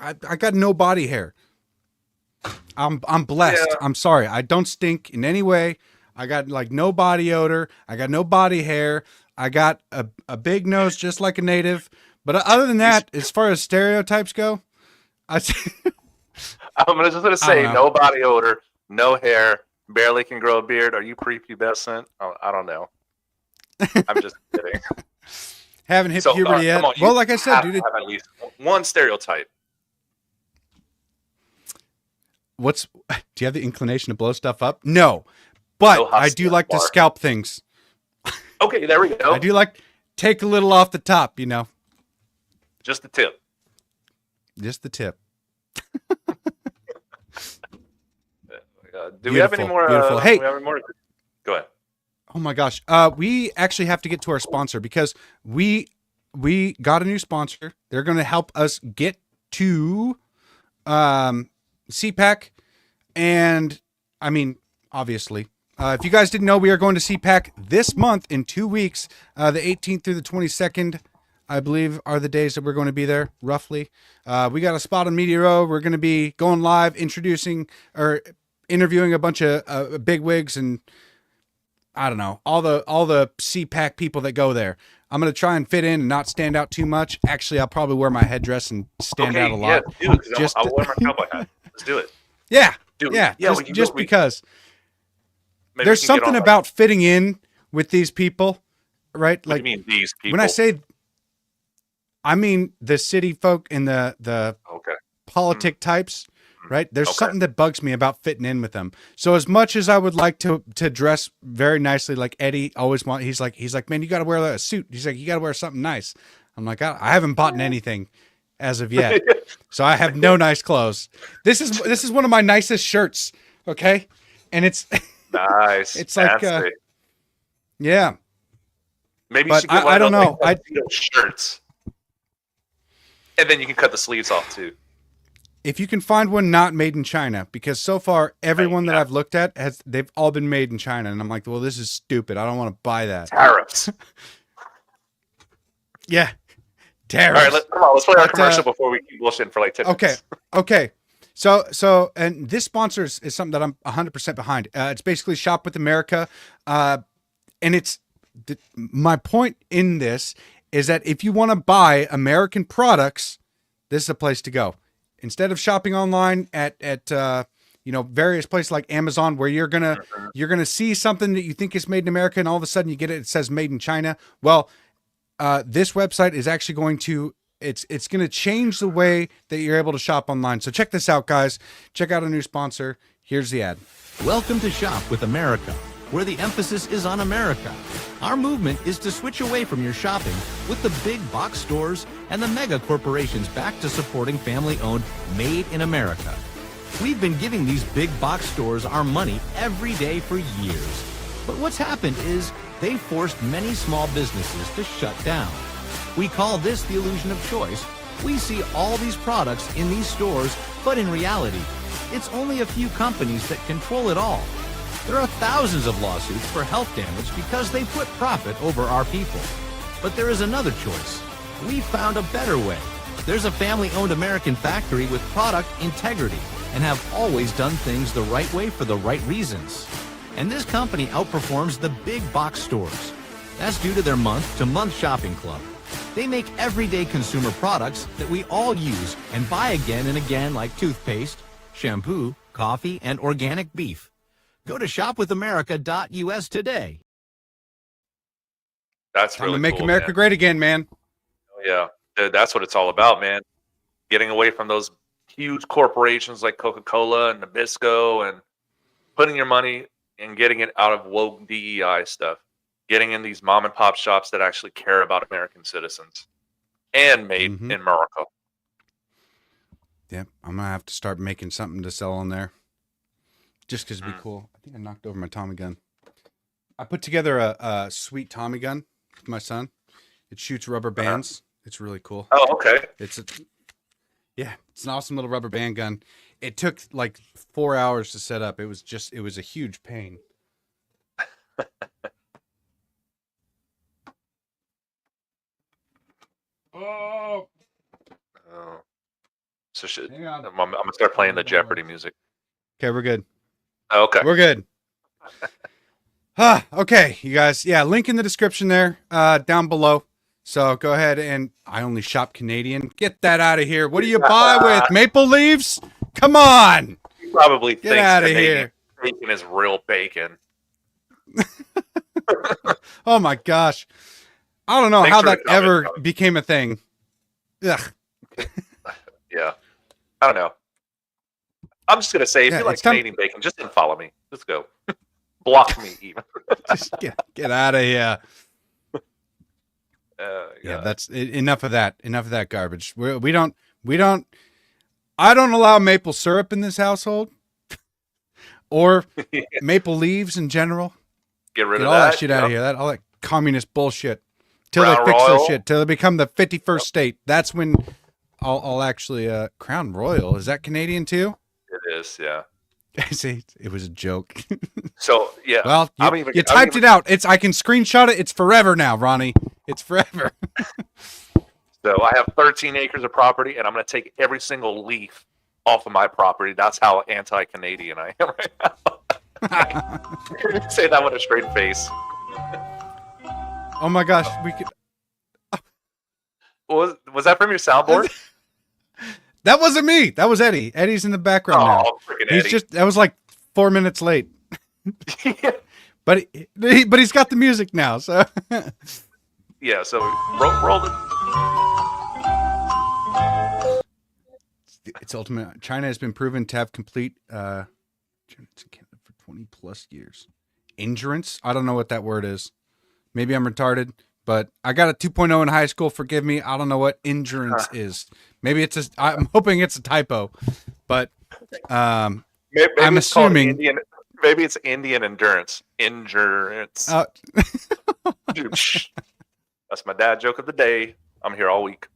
I got no body hair. I'm blessed. Yeah. I'm sorry. I don't stink in any way. I got like no body odor. I got no body hair. I got a big nose just like a native. But other than that, as far as stereotypes go, I'm just gonna say no body odor, no hair, barely can grow a beard. Are you prepubescent? Oh, I don't know. I'm just kidding. Haven't hit puberty yet. Well, like I said, dude, have at least one stereotype. Do you have the inclination to blow stuff up? No, but I do like to scalp things. Okay, there we go. I do like take a little off the top, you know. Just the tip. Just the tip. Do we have any more? Hey, do we have any more? Go ahead. Oh my gosh. We actually have to get to our sponsor because we got a new sponsor. They're going to help us get to CPAC, and I mean, obviously, if you guys didn't know, we are going to CPAC this month in 2 weeks. The 18th through the 22nd, I believe, are the days that we're going to be there, roughly. We got a spot on Media Row. We're going to be going live, introducing or interviewing a bunch of bigwigs and I don't know, all the CPAC people that go there. I'm going to try and fit in and not stand out too much. Actually, I'll probably wear my headdress and stand out a lot. Yeah, do it. I'll wear my cowboy hat. Let's do it. Yeah. Dude, yeah. yeah, Just because maybe there's we can get something on, about fitting in with these people, right? What Like, do you mean these people? when I say, I mean the city folk and the okay. politic types, right? There's Okay. something that bugs me about fitting in with them. So as much as I would like to dress very nicely, like Eddie always he's like, man, you got to wear a suit. He's like, you got to wear something nice. I'm like, I haven't bought anything as of yet, so I have no nice clothes. This is one of my nicest shirts. Okay, and it's Nice. it's like, fancy. yeah. Maybe you but should get I don't know. shirts, and then you can cut the sleeves off too. If you can find one not made in China, because so far everyone that I've looked at they've all been made in China, and I'm like, well, this is stupid. I don't want to buy that. Tariffs. Yeah, All tariffs. right, come on. Let's play our But, commercial before we keep bullshitting for like 10 Okay. minutes. Okay. So, and this sponsor is something that I'm 100% behind. It's basically Shop with America. And it's my point in this is that if you want to buy American products, this is a place to go. Instead of shopping online at various places like Amazon, where you're gonna see something that you think is made in America, and all of a sudden you get it says made in China. Well, this website is actually going to change the way that you're able to shop online. So check this out, guys. Check out a new sponsor. Here's the ad. Welcome to Shop with America, where the emphasis is on America. Our movement is to switch away from your shopping with the big box stores and the mega corporations back to supporting family-owned, made in America. We've been giving these big box stores our money every day for years. But what's happened is they've forced many small businesses to shut down. We call this the illusion of choice. We see all these products in these stores, but in reality, it's only a few companies that control it all. There are thousands of lawsuits for health damage because they put profit over our people. But there is another choice. We found a better way. There's a family-owned American factory with product integrity and have always done things the right way for the right reasons. And this company outperforms the big box stores. That's due to their month-to-month shopping club. They make everyday consumer products that we all use and buy again and again, like toothpaste, shampoo, coffee, and organic beef. Go to shopwithamerica.us today. That's Time really to make cool, America man. great again, man. Yeah, dude, that's what it's all about, man. Getting away from those huge corporations like Coca-Cola and Nabisco and putting your money and getting it out of woke DEI stuff. Getting in these mom and pop shops that actually care about American citizens and made in America. Yeah, I'm gonna have to start making something to sell on there, just because it'd be cool. I think I knocked over my Tommy gun. I put together a sweet Tommy gun with my son. It shoots rubber bands. It's really cool. Oh, okay. It's an awesome little rubber band gun. It took like 4 hours to set up. It was a huge pain. Oh. So Hang on. I'm gonna start playing the Jeopardy music. Okay, we're good. Okay. We're good. Okay, you guys. Yeah, link in the description there, down below. So go ahead and I only shop Canadian. Get that out of here. What do you buy with? Maple leaves? Come on. You probably Get think out of Canadian here. bacon is real bacon. Oh my gosh. I don't know Thanks how for the that comment, ever Tommy. became a thing. Ugh. Yeah. I don't know. I'm just gonna say, if Yeah, you like it's time- Canadian bacon, just unfollow me. Let's go. Block me even. Just get out of here. Yeah, that's enough of that. Enough of that garbage. We don't. I don't allow maple syrup in this household, or maple leaves in general. Get rid Get of all that. that shit out of Yep. here. All that communist bullshit. Till Crown they fix Royal. their shit. Till they become the 51st state. That's when I'll actually Crown Royal. Is that Canadian too? It is, yeah. See, it was a joke. So yeah. Well, I'm you, even- you I'm typed even- it out. I can screenshot it. It's forever now, Ronnie. It's forever. So I have 13 acres of property, and I'm going to take every single leaf off of my property. That's how anti-Canadian I am right now. Say that with a straight face. Oh my gosh, we could. Was that from your soundboard? That wasn't me. That was Eddie. Eddie's in the background now. Oh, freaking He's Eddie. just. That was like 4 minutes late. But he's got the music now. So Yeah, so roll it. it's ultimate. China has been proven to have complete for 20 plus years. Endurance. I don't know what that word is. Maybe I'm retarded, but I got a 2.0 in high school. Forgive me. I don't know what endurance is. Maybe it's I'm hoping it's a typo, but Maybe I'm it's called assuming- maybe it's Indian endurance. Endurance. Dude, shh. That's my dad joke of the day. I'm here all week.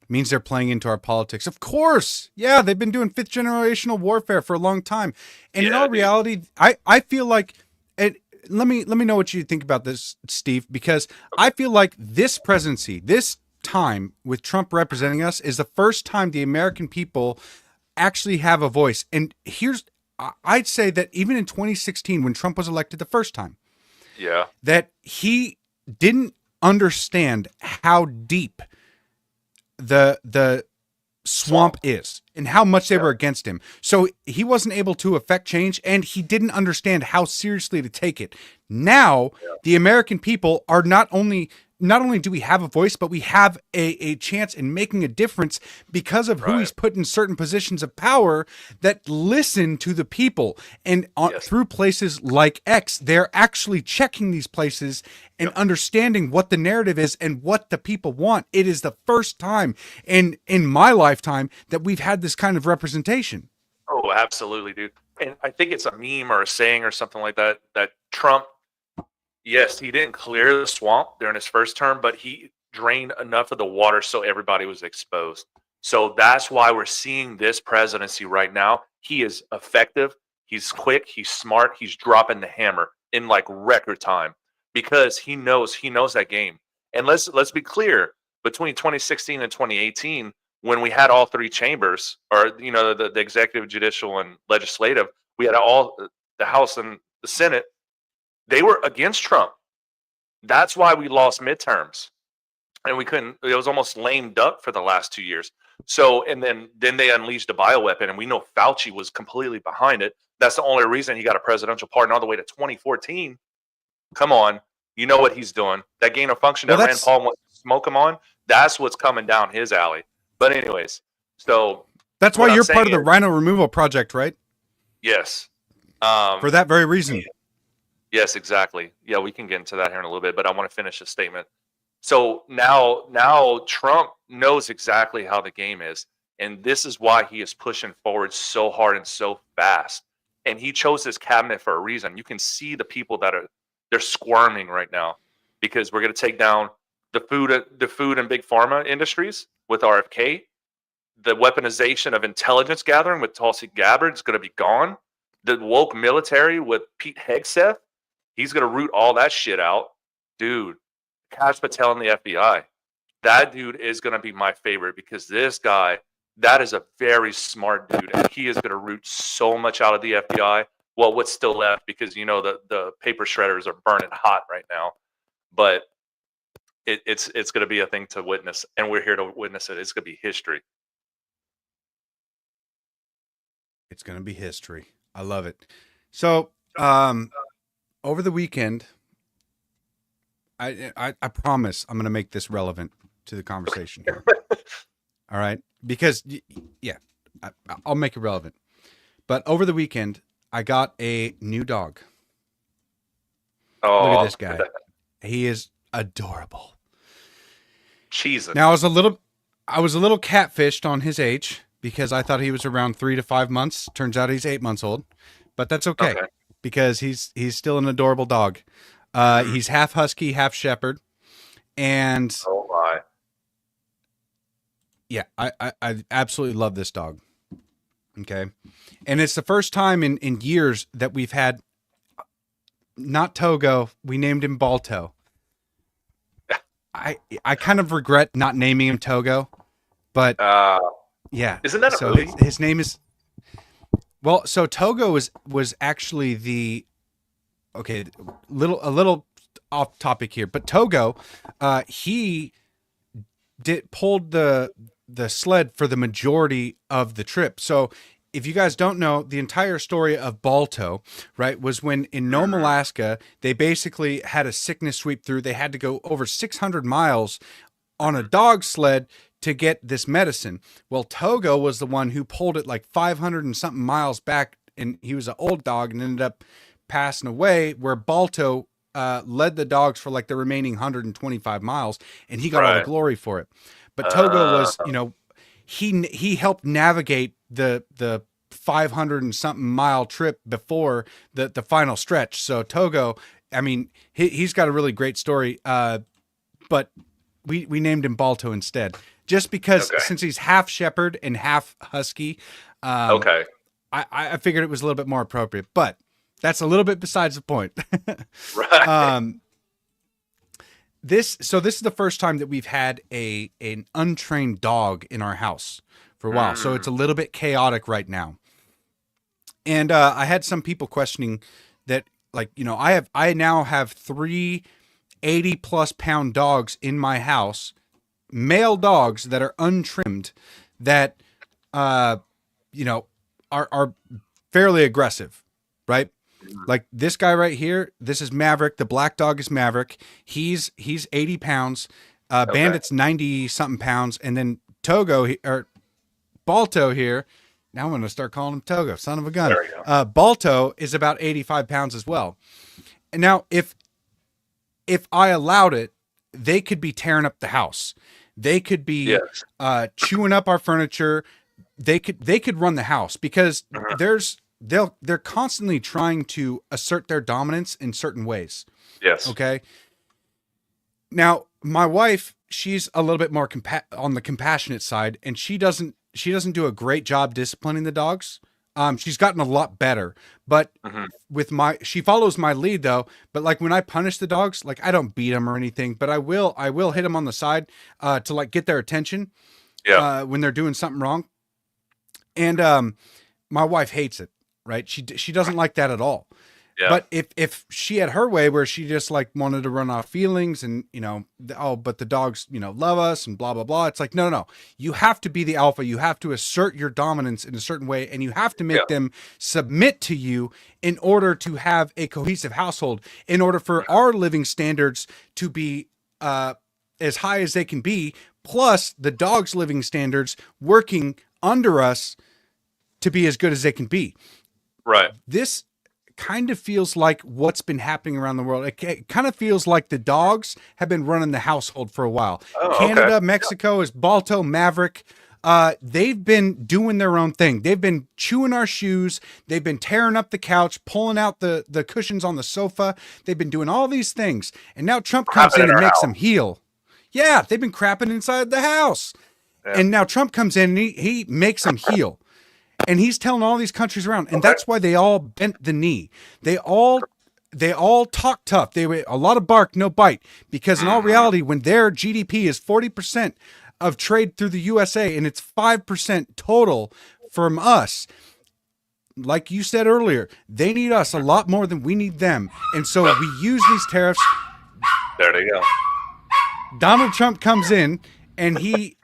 means they're playing into our politics. Of course. Yeah, they've been doing fifth generational warfare for a long time. And in Yeah, all dude. reality, I feel like let me know what you think about this, Steve, because I feel like this presidency, this time with Trump representing us is the first time the American people actually have a voice. And I'd say that even in 2016, when Trump was elected the first time, Yeah. that he didn't understand how deep the swamp is and how much they were against him. So he wasn't able to affect change, and he didn't understand how seriously to take it. Now, the American people are not only do we have a voice, but we have a chance in making a difference because of who he's put in certain positions of power that listen to the people. And through places like X, they're actually checking these places and understanding what the narrative is and what the people want. It is the first time in my lifetime that we've had this kind of representation. Oh, absolutely, dude. And I think it's a meme or a saying or something like that, that Trump, yes, he didn't clear the swamp during his first term, but he drained enough of the water so everybody was exposed. So that's why we're seeing this presidency right now. He is effective. He's quick. He's smart. He's dropping the hammer in like record time because he knows that game. And let's be clear, between 2016 and 2018, when we had all three chambers, or the executive, judicial, and legislative, we had all the House and the Senate. They were against Trump. That's why we lost midterms, and we couldn't. It was almost lame duck for the last 2 years. So, and then they unleashed a bioweapon, and we know Fauci was completely behind it. That's the only reason he got a presidential pardon all the way to 2014. Come on, you know what he's doing. That gain of function that Rand Paul wants to smoke him on. That's what's coming down his alley. But anyways, so That's why what you're I'm part of the saying is- Rhino Removal Project, right? Yes. For that very reason. Yes, exactly. Yeah, we can get into that here in a little bit, but I want to finish the statement. So now Trump knows exactly how the game is, and this is why he is pushing forward so hard and so fast. And he chose this cabinet for a reason. You can see the people they're squirming right now because we're going to take down the food and big pharma industries with RFK. The weaponization of intelligence gathering with Tulsi Gabbard is going to be gone. The woke military with Pete Hegseth, he's going to root all that shit out. Dude, Kash Patel and the FBI, that dude is going to be my favorite because this guy, that is a very smart dude. And he is going to root so much out of the FBI. Well, what's still left because, the paper shredders are burning hot right now. But it's going to be a thing to witness. And we're here to witness it. It's going to be history. It's going to be history. I love it. So, over the weekend, I promise I'm going to make this relevant to the conversation here. All right? Because, I'll make it relevant. But over the weekend, I got a new dog. Oh, look at this guy. He is adorable. Cheesing. Now, I was a little catfished on his age because I thought he was around 3 to 5 months. Turns out he's 8 months old, but that's okay. because he's still an adorable dog. He's half husky, half shepherd, and Oh my. yeah, I absolutely love this dog. Okay, and it's the first time in years that we've had not Togo. We named him Balto. I kind of regret not naming him Togo, but yeah. Isn't that a so movie? his name is well. So Togo was actually the okay. A little off topic here, but Togo, he pulled the sled for the majority of the trip. So if you guys don't know, the entire story of Balto, right, was when in Nome, Alaska, they basically had a sickness sweep through. They had to go over 600 miles on a dog sled to get this medicine. Well, Togo was the one who pulled it like 500 and something miles back, and he was an old dog and ended up passing away, where Balto led the dogs for like the remaining 125 miles, and he got all the Right. glory for it. But Togo was, he helped navigate the 500 and something mile trip before the final stretch. So Togo, I mean, he's got a really great story. But we named him Balto instead, just because since he's half shepherd and half husky. Okay. I figured it was a little bit more appropriate, but that's a little bit besides the point. Right. This is the first time that we've had an untrained dog in our house for a while. So it's a little bit chaotic right now. And I had some people questioning that, like, I now have 3 80+ pound dogs in my house, male dogs that are untrimmed, that are fairly aggressive, right? Like this guy right here, this is Maverick. The black dog is Maverick. He's 80 pounds. Bandit's 90 something pounds. And then or Balto here. Now I'm going to start calling him Togo, son of a gun. There we go. Balto is about 85 pounds as well. And now if I allowed it, they could be tearing up the house. They could be chewing up our furniture. They could run the house, because they're constantly trying to assert their dominance in certain ways. Yes. Okay. Now, my wife, she's a little bit more on the compassionate side, and she doesn't do a great job disciplining the dogs. She's gotten a lot better, but she follows my lead though. But like when I punish the dogs, like I don't beat them or anything, but I will hit them on the side to like get their attention when they're doing something wrong. And my wife hates it, right? She doesn't like that at all. Yeah. But if she had her way, where she just like wanted to run off feelings and, but the dogs, love us and blah, blah, blah. It's like, no. You have to be the alpha. You have to assert your dominance in a certain way, and you have to make them submit to you in order to have a cohesive household, in order for our living standards to be as high as they can be, plus the dog's living standards working under us to be as good as they can be. Right. This kind of feels like what's been happening around the world. It kind of feels like the dogs have been running the household for a while. Canada, Mexico is Balto, Maverick. They've been doing their own thing. They've been chewing our shoes. They've been tearing up the couch, pulling out the cushions on the sofa. They've been doing all these things. And now Trump comes in and makes them heal. Yeah, they've been crapping inside the house. Yeah. And now Trump comes in and he makes them heal. And he's telling all these countries around, and that's why they all bent the knee. They all talk tough. A lot of bark, no bite. Because in all reality, when their GDP is 40% of trade through the USA and it's 5% total from us, like you said earlier, they need us a lot more than we need them. And so we use these tariffs. There they go. Donald Trump comes in and he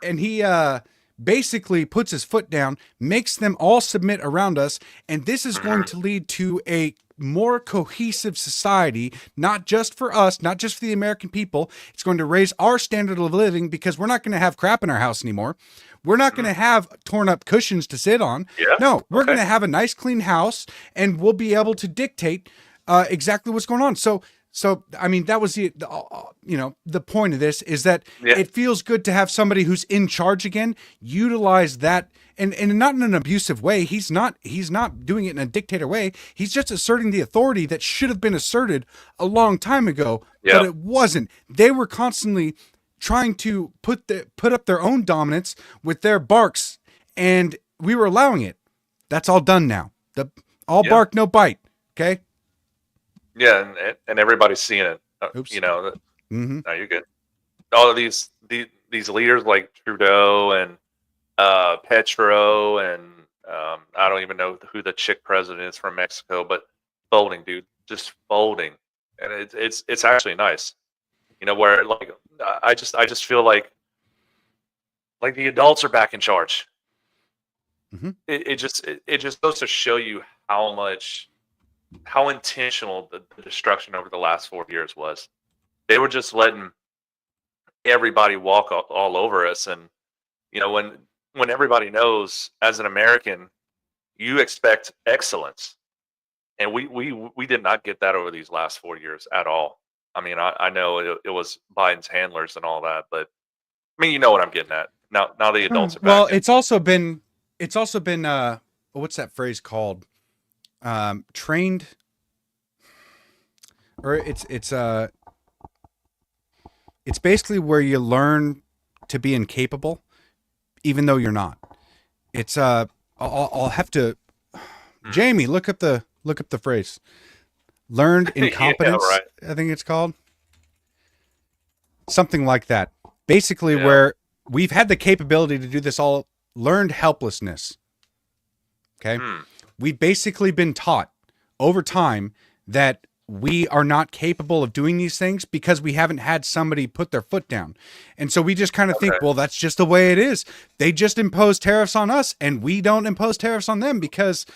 basically puts his foot down, makes them all submit around us, and this is going to lead to a more cohesive society, not just for us, not just for the American people. It's going to raise our standard of living, because we're not going to have crap in our house anymore. We're not going to have torn up cushions to sit on. Yeah. No, we're going to have a nice clean house, and we'll be able to dictate exactly what's going on. So So, I mean, that was the point of this is that it feels good to have somebody who's in charge again, utilize that, and not in an abusive way. He's not doing it in a dictator way. He's just asserting the authority that should have been asserted a long time ago, but it wasn't. They were constantly trying to put up their own dominance with their barks, and we were allowing it. That's all done now. Bark, no bite. Okay. Yeah, and everybody's seeing it. Oops. No, you're good. All of these leaders like Trudeau and Petro and I don't even know who the chick president is from Mexico, but folding, dude, just folding, and it's actually nice. Where like I just feel like the adults are back in charge. Mm-hmm. It just goes to show you how intentional the destruction over the last 4 years was. They were just letting everybody walk all over us, and when everybody knows, as an American, you expect excellence, and we did not get that over these last 4 years at all. I mean, I know it was Biden's handlers and all that, but I mean, you know what I'm getting at. Now the adults are back. Well, it's also been what's that phrase called? Trained, or it's basically where you learn to be incapable, even though you're not. It's I'll have to, Jamie, look up the phrase. Learned incompetence. Yeah, right. I think it's called something like that. Basically, where we've had the capability to do this all. Learned helplessness. Okay. We've basically been taught over time that we are not capable of doing these things because we haven't had somebody put their foot down. And so we just kind of think, well, that's just the way it is. They just impose tariffs on us and we don't impose tariffs on them because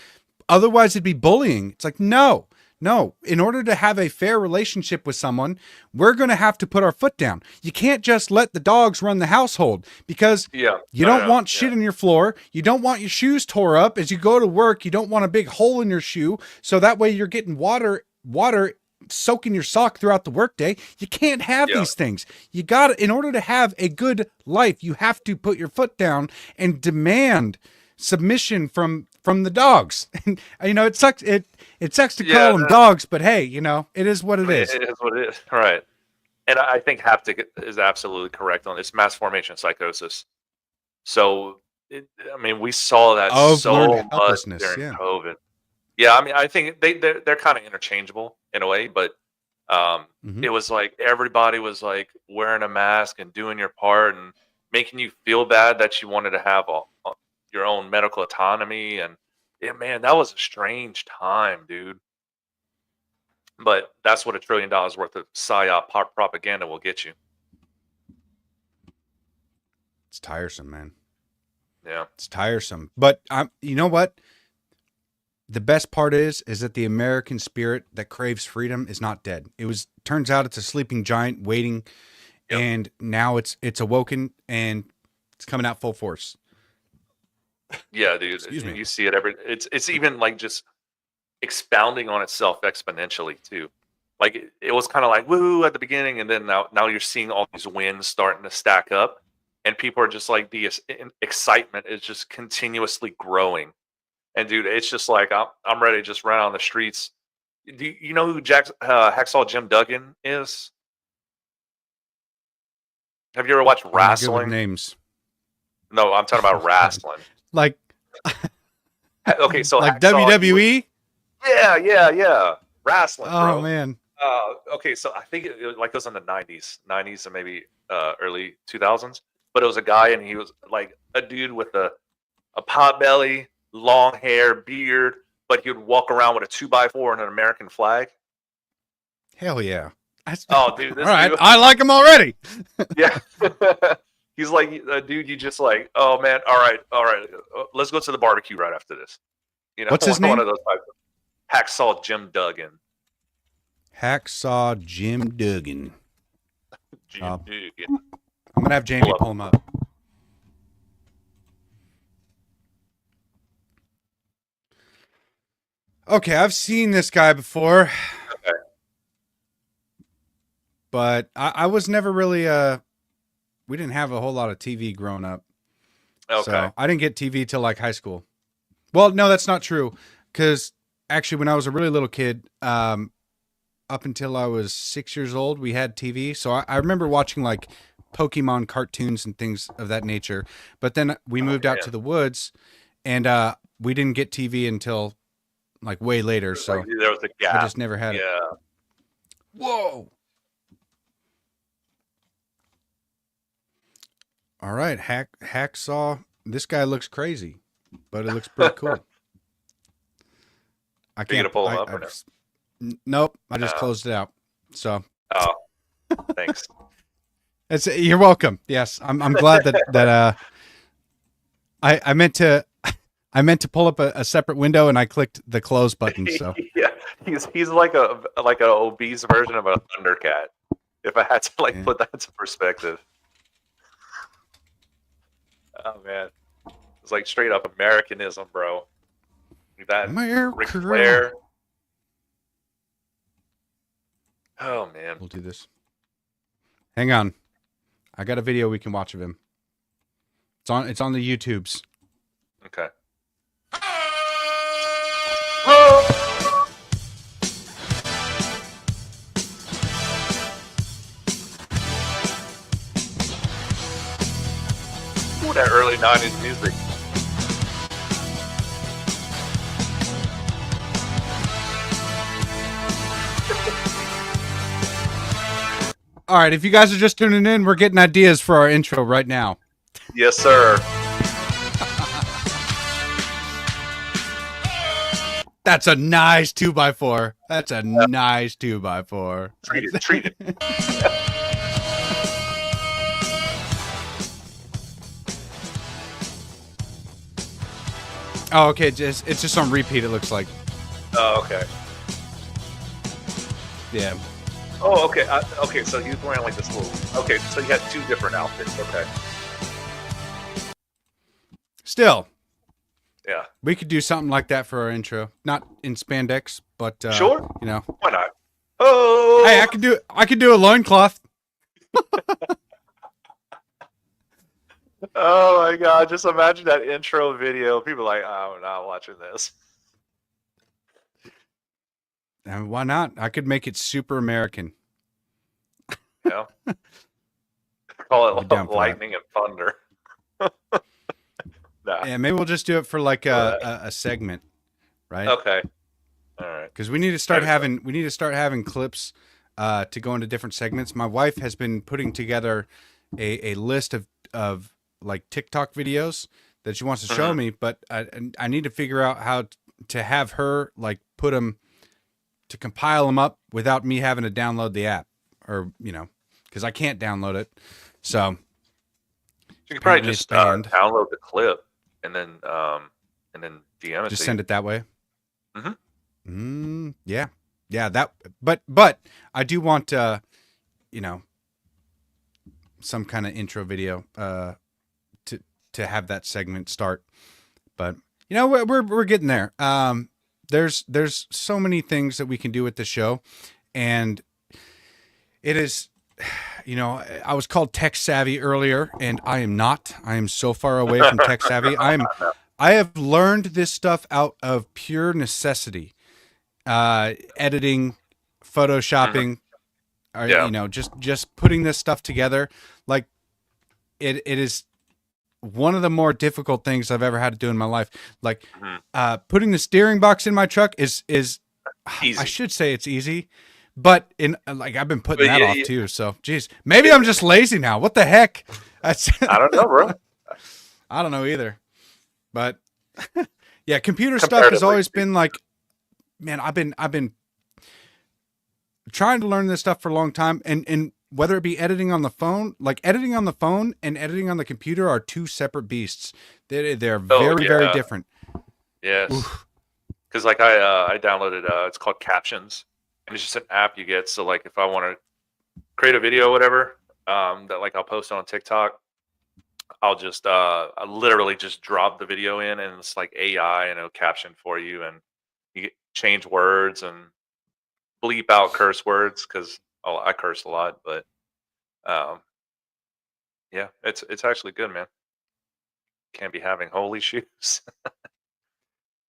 otherwise it'd be bullying. It's like, no. In order to have a fair relationship with someone, we're going to have to put our foot down. You can't just let the dogs run the household because you don't want shit on your floor. You don't want your shoes tore up as you go to work. You don't want a big hole in your shoe. So that way you're getting water soaking your sock throughout the workday. You can't have these things. You got in order to have a good life, you have to put your foot down and demand submission from the dogs. And it sucks. It sucks to call them dogs, but hey, it is what it is. It is what it is, right? And I think haptic is absolutely correct on this. Mass formation psychosis. So, we saw that so much during COVID. Yeah, I think they're kind of interchangeable in a way, but it was like everybody was like wearing a mask and doing your part and making you feel bad that you wanted to have your own medical autonomy. And man, that was a strange time, dude. But that's what $1 trillion worth of psyop propaganda will get you. It's tiresome, man. Yeah, it's tiresome. But you know what? The best part is that the American spirit that craves freedom is not dead. Turns out it's a sleeping giant waiting, and now it's awoken and it's coming out full force. Yeah, dude. You see it it's even like just expounding on itself exponentially too. Like it was kind of like woo at the beginning, and then now you're seeing all these wins starting to stack up, and people are just like the excitement is just continuously growing. And dude, it's just like I'm ready to just run on the streets. Do you know who Hacksaw Jim Duggan is? Have you ever watched wrestling? Good with names. No, I'm talking about wrestling. Like, okay, so like WWE. Yeah, wrestling. Oh bro. Man. Okay, so I think it was in the '90s and maybe early 2000s. But it was a guy, and he was like a dude with a pot belly, long hair, beard, but he would walk around with a 2x4 and an American flag. Hell yeah! Oh, dude, this all right, dude, I like him already. Yeah. He's like a dude. You just like, oh man, all right, let's go to the barbecue right after this. What's his name? One of those types. Hacksaw Jim Duggan. Hacksaw Jim Duggan. Duggan. I'm gonna have Jamie pull him up. Okay, I've seen this guy before. Okay. but I was never really we didn't have a whole lot of TV growing up. Okay. So I didn't get TV till like high school. Well, no, that's not true. Because actually, when I was a really little kid, up until I was 6 years old, we had TV. So I remember watching like Pokemon cartoons and things of that nature. But then we moved out to the woods, and we didn't get TV until like way later. So Like, there was a gap. I just never had it. Yeah. Whoa. All right, hacksaw. This guy looks crazy, but it looks pretty cool. I Are you gonna can't pull him up or no? Nope, I just closed it out. So Oh, thanks. you're welcome. Yes, I'm glad that I meant to pull up a separate window and I clicked the close button. So Yeah, he's like an obese version of a Thundercat. If I had to Yeah. put that into perspective. Oh man, it's like straight up Americanism, bro. That Ric Flair. Oh man. We'll do this. Hang on, I got a video we can watch of him. It's on the YouTubes. Okay. Ooh, that early 90s music. All right, if you guys are just tuning in, we're getting ideas for our intro right now. Yes, sir. That's a nice 2x4. That's a nice 2x4. Treat it. Oh, okay. It's just on repeat. It looks like. Oh, okay. Yeah. Oh, okay. Okay, so he was wearing like this little. Okay, so he had two different outfits. Okay. Still, Yeah. we could do something like that for our intro. Not in spandex, but Sure. You know. Why not? Oh. Hey, I could do a loincloth. Oh my God! Just imagine that intro video. People are like, oh, I'm not watching this. And why not? I could make it super American. You know? Call I'll be down it for lightning and thunder. Nah. Yeah, maybe we'll just do it for like a segment, right? Okay. All right. Because we need to start having clips to go into different segments. My wife has been putting together a list of like TikTok videos that she wants to show me, but I need to figure out how to have her like put them to compile them up without me having to download the app, or because I can't download it. So You could probably apparently just it's banned. download the clip and then DM it. Just to send you. it that way. Mhm. Yeah. That. But I do want some kind of intro video to have that segment start. But we're getting there. There's so many things that we can do with the show, and it is. I was called tech savvy earlier, and I am not. I am so far away from tech savvy. I have learned this stuff out of pure necessity. Editing, photoshopping, or just putting this stuff together. Like it is one of the more difficult things I've ever had to do in my life. Like putting the steering box in my truck is Easy. I should say it's easy. But I've been putting that off too. So, geez, maybe I'm just lazy now. What the heck? I don't know, bro. I don't know either. But yeah, computer stuff has always been like, man, I've been trying to learn this stuff for a long time. And whether it be editing on the phone, like editing on the phone and editing on the computer are two separate beasts. They're very, very different. Yes. Because I downloaded it's called Captions. And it's just an app you get. So like if I want to create a video or whatever, that like I'll post on TikTok, I'll just I literally just drop the video in, and it's like AI, and it'll caption for you, and you change words and bleep out curse words, because I curse a lot, but um, yeah, it's actually good, man. Can't be having holy shoes.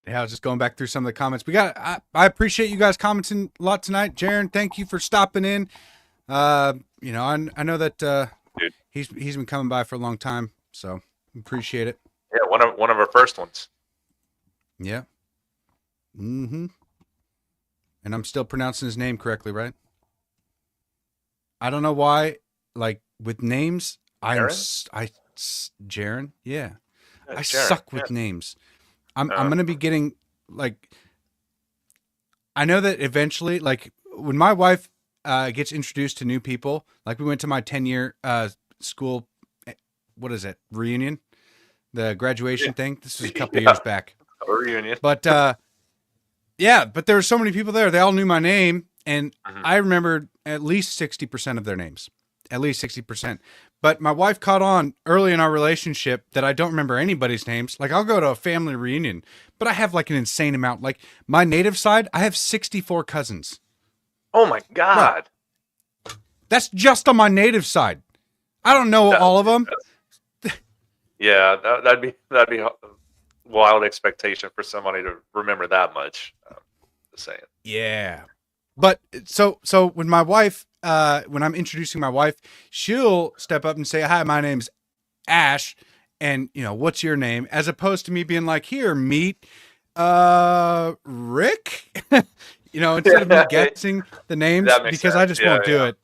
Yeah, I was just going back through some of the comments. I appreciate you guys commenting a lot tonight. Jaron, thank you for stopping in. You know, I know that Dude. he's been coming by for a long time, so appreciate it. Yeah, one of our first ones. Yeah. Mm-hmm. And I'm still pronouncing his name correctly, right? I don't know why, like with names, Jaron? Yeah. Yeah, I Jaron, suck yeah. with names. I'm gonna be getting like, I know that eventually, like when my wife gets introduced to new people, like we went to my 10-year school, what is it, reunion, the graduation thing. This was a couple of years back. A reunion. But yeah, but there were so many people there. They all knew my name, and I remembered at least 60% of their names, at least 60%. But my wife caught on early in our relationship that I don't remember anybody's names. Like I'll go to a family reunion, but I have like an insane amount. Like my native side, I have 64 cousins. Oh my God. Bro, that's just on my native side. I don't know all of them. Yeah, that'd be a wild expectation for somebody to remember that much. Just saying. Yeah. But so when my wife, when I'm introducing my wife, she'll step up and say, "Hi, my name's Ash, and you know, what's your name?" As opposed to me being like, "Here, meet Rick." You know, instead of me guessing the names, That makes because sense. I just won't do it.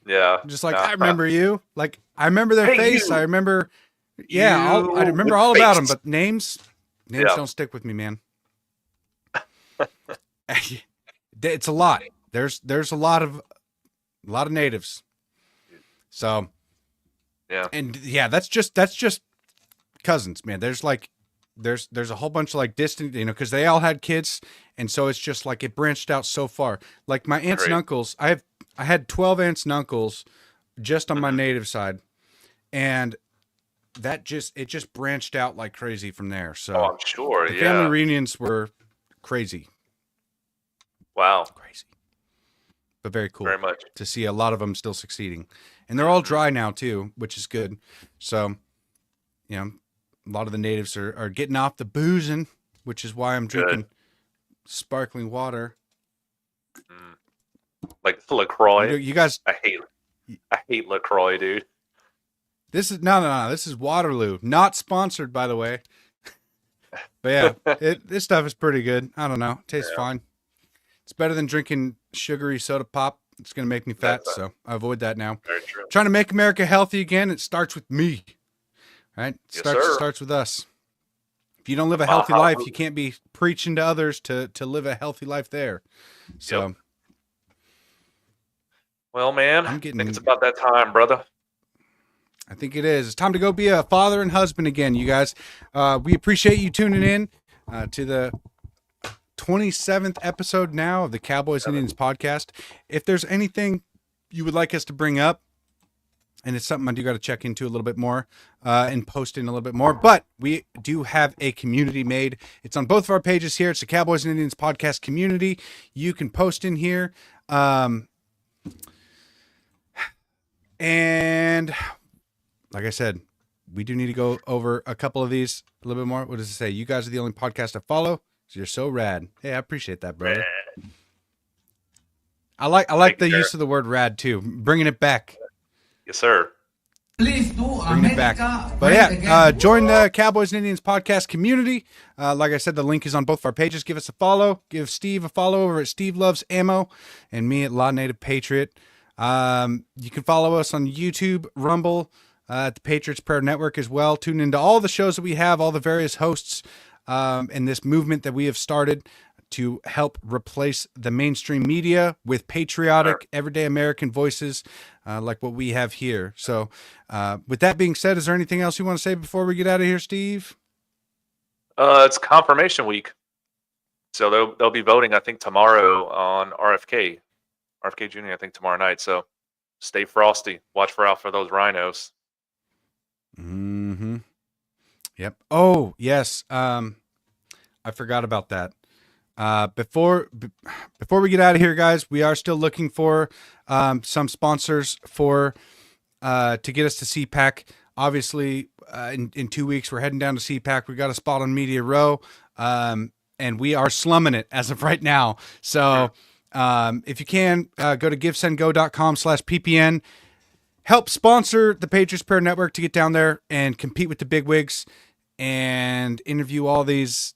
Yeah. I'm just like, No. I remember you. Like I remember their Hey, face. you. I remember. Yeah, I You remember with all about them, face. but names Yeah. don't stick with me, man. It's a lot. There's a lot of natives. So Yeah. and yeah, that's just cousins, man. There's a whole bunch of like distant, you know, because they all had kids, and so it's just like it branched out so far. Like my aunts and Great. uncles, I had 12 aunts and uncles just on my native side, and it just branched out like crazy from there. So Oh, I'm sure. the Yeah. family reunions were crazy, Wow. but very cool. Very much. To see a lot of them still succeeding, and they're all dry now too, which is good. So, you know, a lot of the natives are getting off the boozing, which is why I'm drinking sparkling water. Like LaCroix. You guys, I hate LaCroix, dude. this is no. This is Waterloo, not sponsored, by the way. But yeah, this stuff is pretty good. I don't know, it tastes fine. It's better than drinking sugary soda pop. It's gonna make me fat, so I avoid that now. Very true. Trying to make America healthy again. It starts with me, right? Yes, It sir. starts with us. If you don't live a healthy life, you can't be preaching to others to live a healthy life there. So. Yep. Well, man, I'm I getting- think it's about that time, brother. I think it is. It's time to go be a father and husband again, you guys. We appreciate you tuning in to the 27th episode now of the Cowboys and Indians podcast. If there's anything you would like us to bring up, and it's something I do got to check into a little bit more and post in a little bit more, but we do have a community made. It's on both of our pages here. It's the Cowboys and Indians podcast community. You can post in here. And like I said, we do need to go over a couple of these a little bit more. What does it say? You guys are the only podcast I follow, so you're so rad. Hey, I appreciate that, brother. I like the use of the word rad too, bringing it back. Yes, sir. Please do Bringing it back. But yeah, join the Cowboys and Indians podcast community. Like I said, the link is on both of our pages. Give us a follow. Give Steve a follow over at Steve Loves Ammo, and me at Law Native Patriot. You can follow us on YouTube, Rumble, at the Patriots Prayer Network as well. Tune into all the shows that we have, all the various hosts, and this movement that we have started to help replace the mainstream media with patriotic, everyday American voices like what we have here. So with that being said, is there anything else you want to say before we get out of here, Steve? It's confirmation week. So they'll be voting, I think, tomorrow on RFK Jr., I think, tomorrow night. So stay frosty. Watch out for those rhinos. Mm-hmm. Yep. Oh, yes. I forgot about that. Before we get out of here, guys, we are still looking for some sponsors for to get us to CPAC. Obviously, in 2 weeks, we're heading down to CPAC. We got a spot on Media Row, and we are slumming it as of right now. So if you can, go to givesendgo.com/ppn. Help sponsor the Patriots Prayer Network to get down there and compete with the bigwigs and interview all these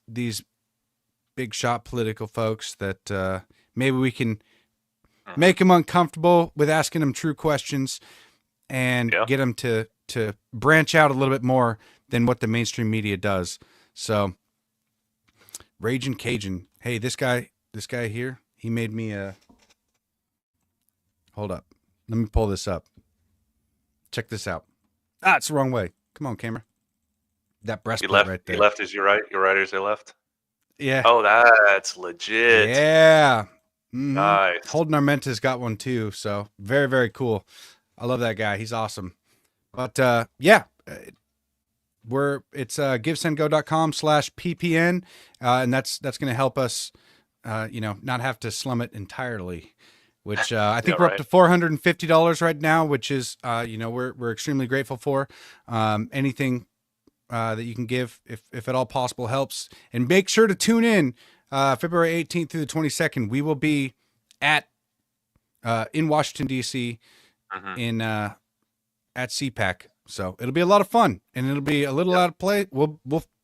big shot political folks that maybe we can make them uncomfortable with asking them true questions and get them to branch out a little bit more than what the mainstream media does. So, Raging Cajun. Hey, this guy here, he made me hold up. Let me pull this up. Check this out. It's the wrong way. Come on, camera. That breastplate right there. Your left is your right. Your right is your left. Yeah. Oh, that's legit. Yeah. Mm-hmm. Nice. Holden Armenta's got one too. So very, very cool. I love that guy. He's awesome. But it's givesendgo.com/ppn. And that's going to help us, not have to slum it entirely, which I think we're up to $450 right now, which is, we're extremely grateful for. Anything that you can give, if at all possible, helps. And make sure to tune in February 18th through the 22nd. We will be in Washington, D.C. At CPAC. So it'll be a lot of fun, and it'll be a little out of place. We'll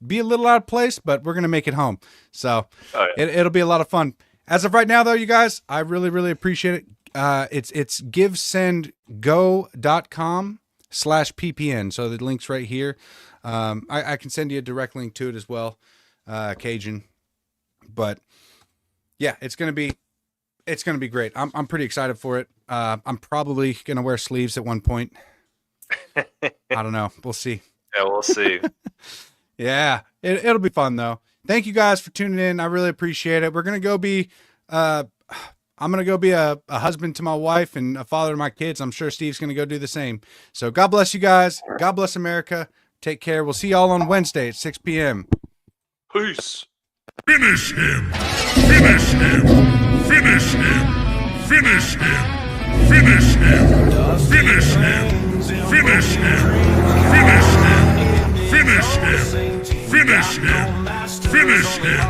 be a little out of place, but we're going to make it home. So it'll be a lot of fun. As of right now, though, you guys, I really, really appreciate it. It's givesendgo.com/ppn. So the link's right here. I can send you a direct link to it as well, Cajun. But yeah, it's gonna be great. I'm pretty excited for it. I'm probably gonna wear sleeves at one point. I don't know. We'll see. Yeah, we'll see. Yeah, it'll be fun though. Thank you guys for tuning in. I really appreciate it. We're gonna go be. I'm gonna go be a husband to my wife and a father to my kids. I'm sure Steve's gonna go do the same. So God bless you guys. God bless America. Take care. We'll see y'all on Wednesday at 6 p.m. Peace. Finish him! Finish him! Finish him! Finish him! Finish him! Finish him! Finish him! Finish him! Finish him! Finish him! Finish him!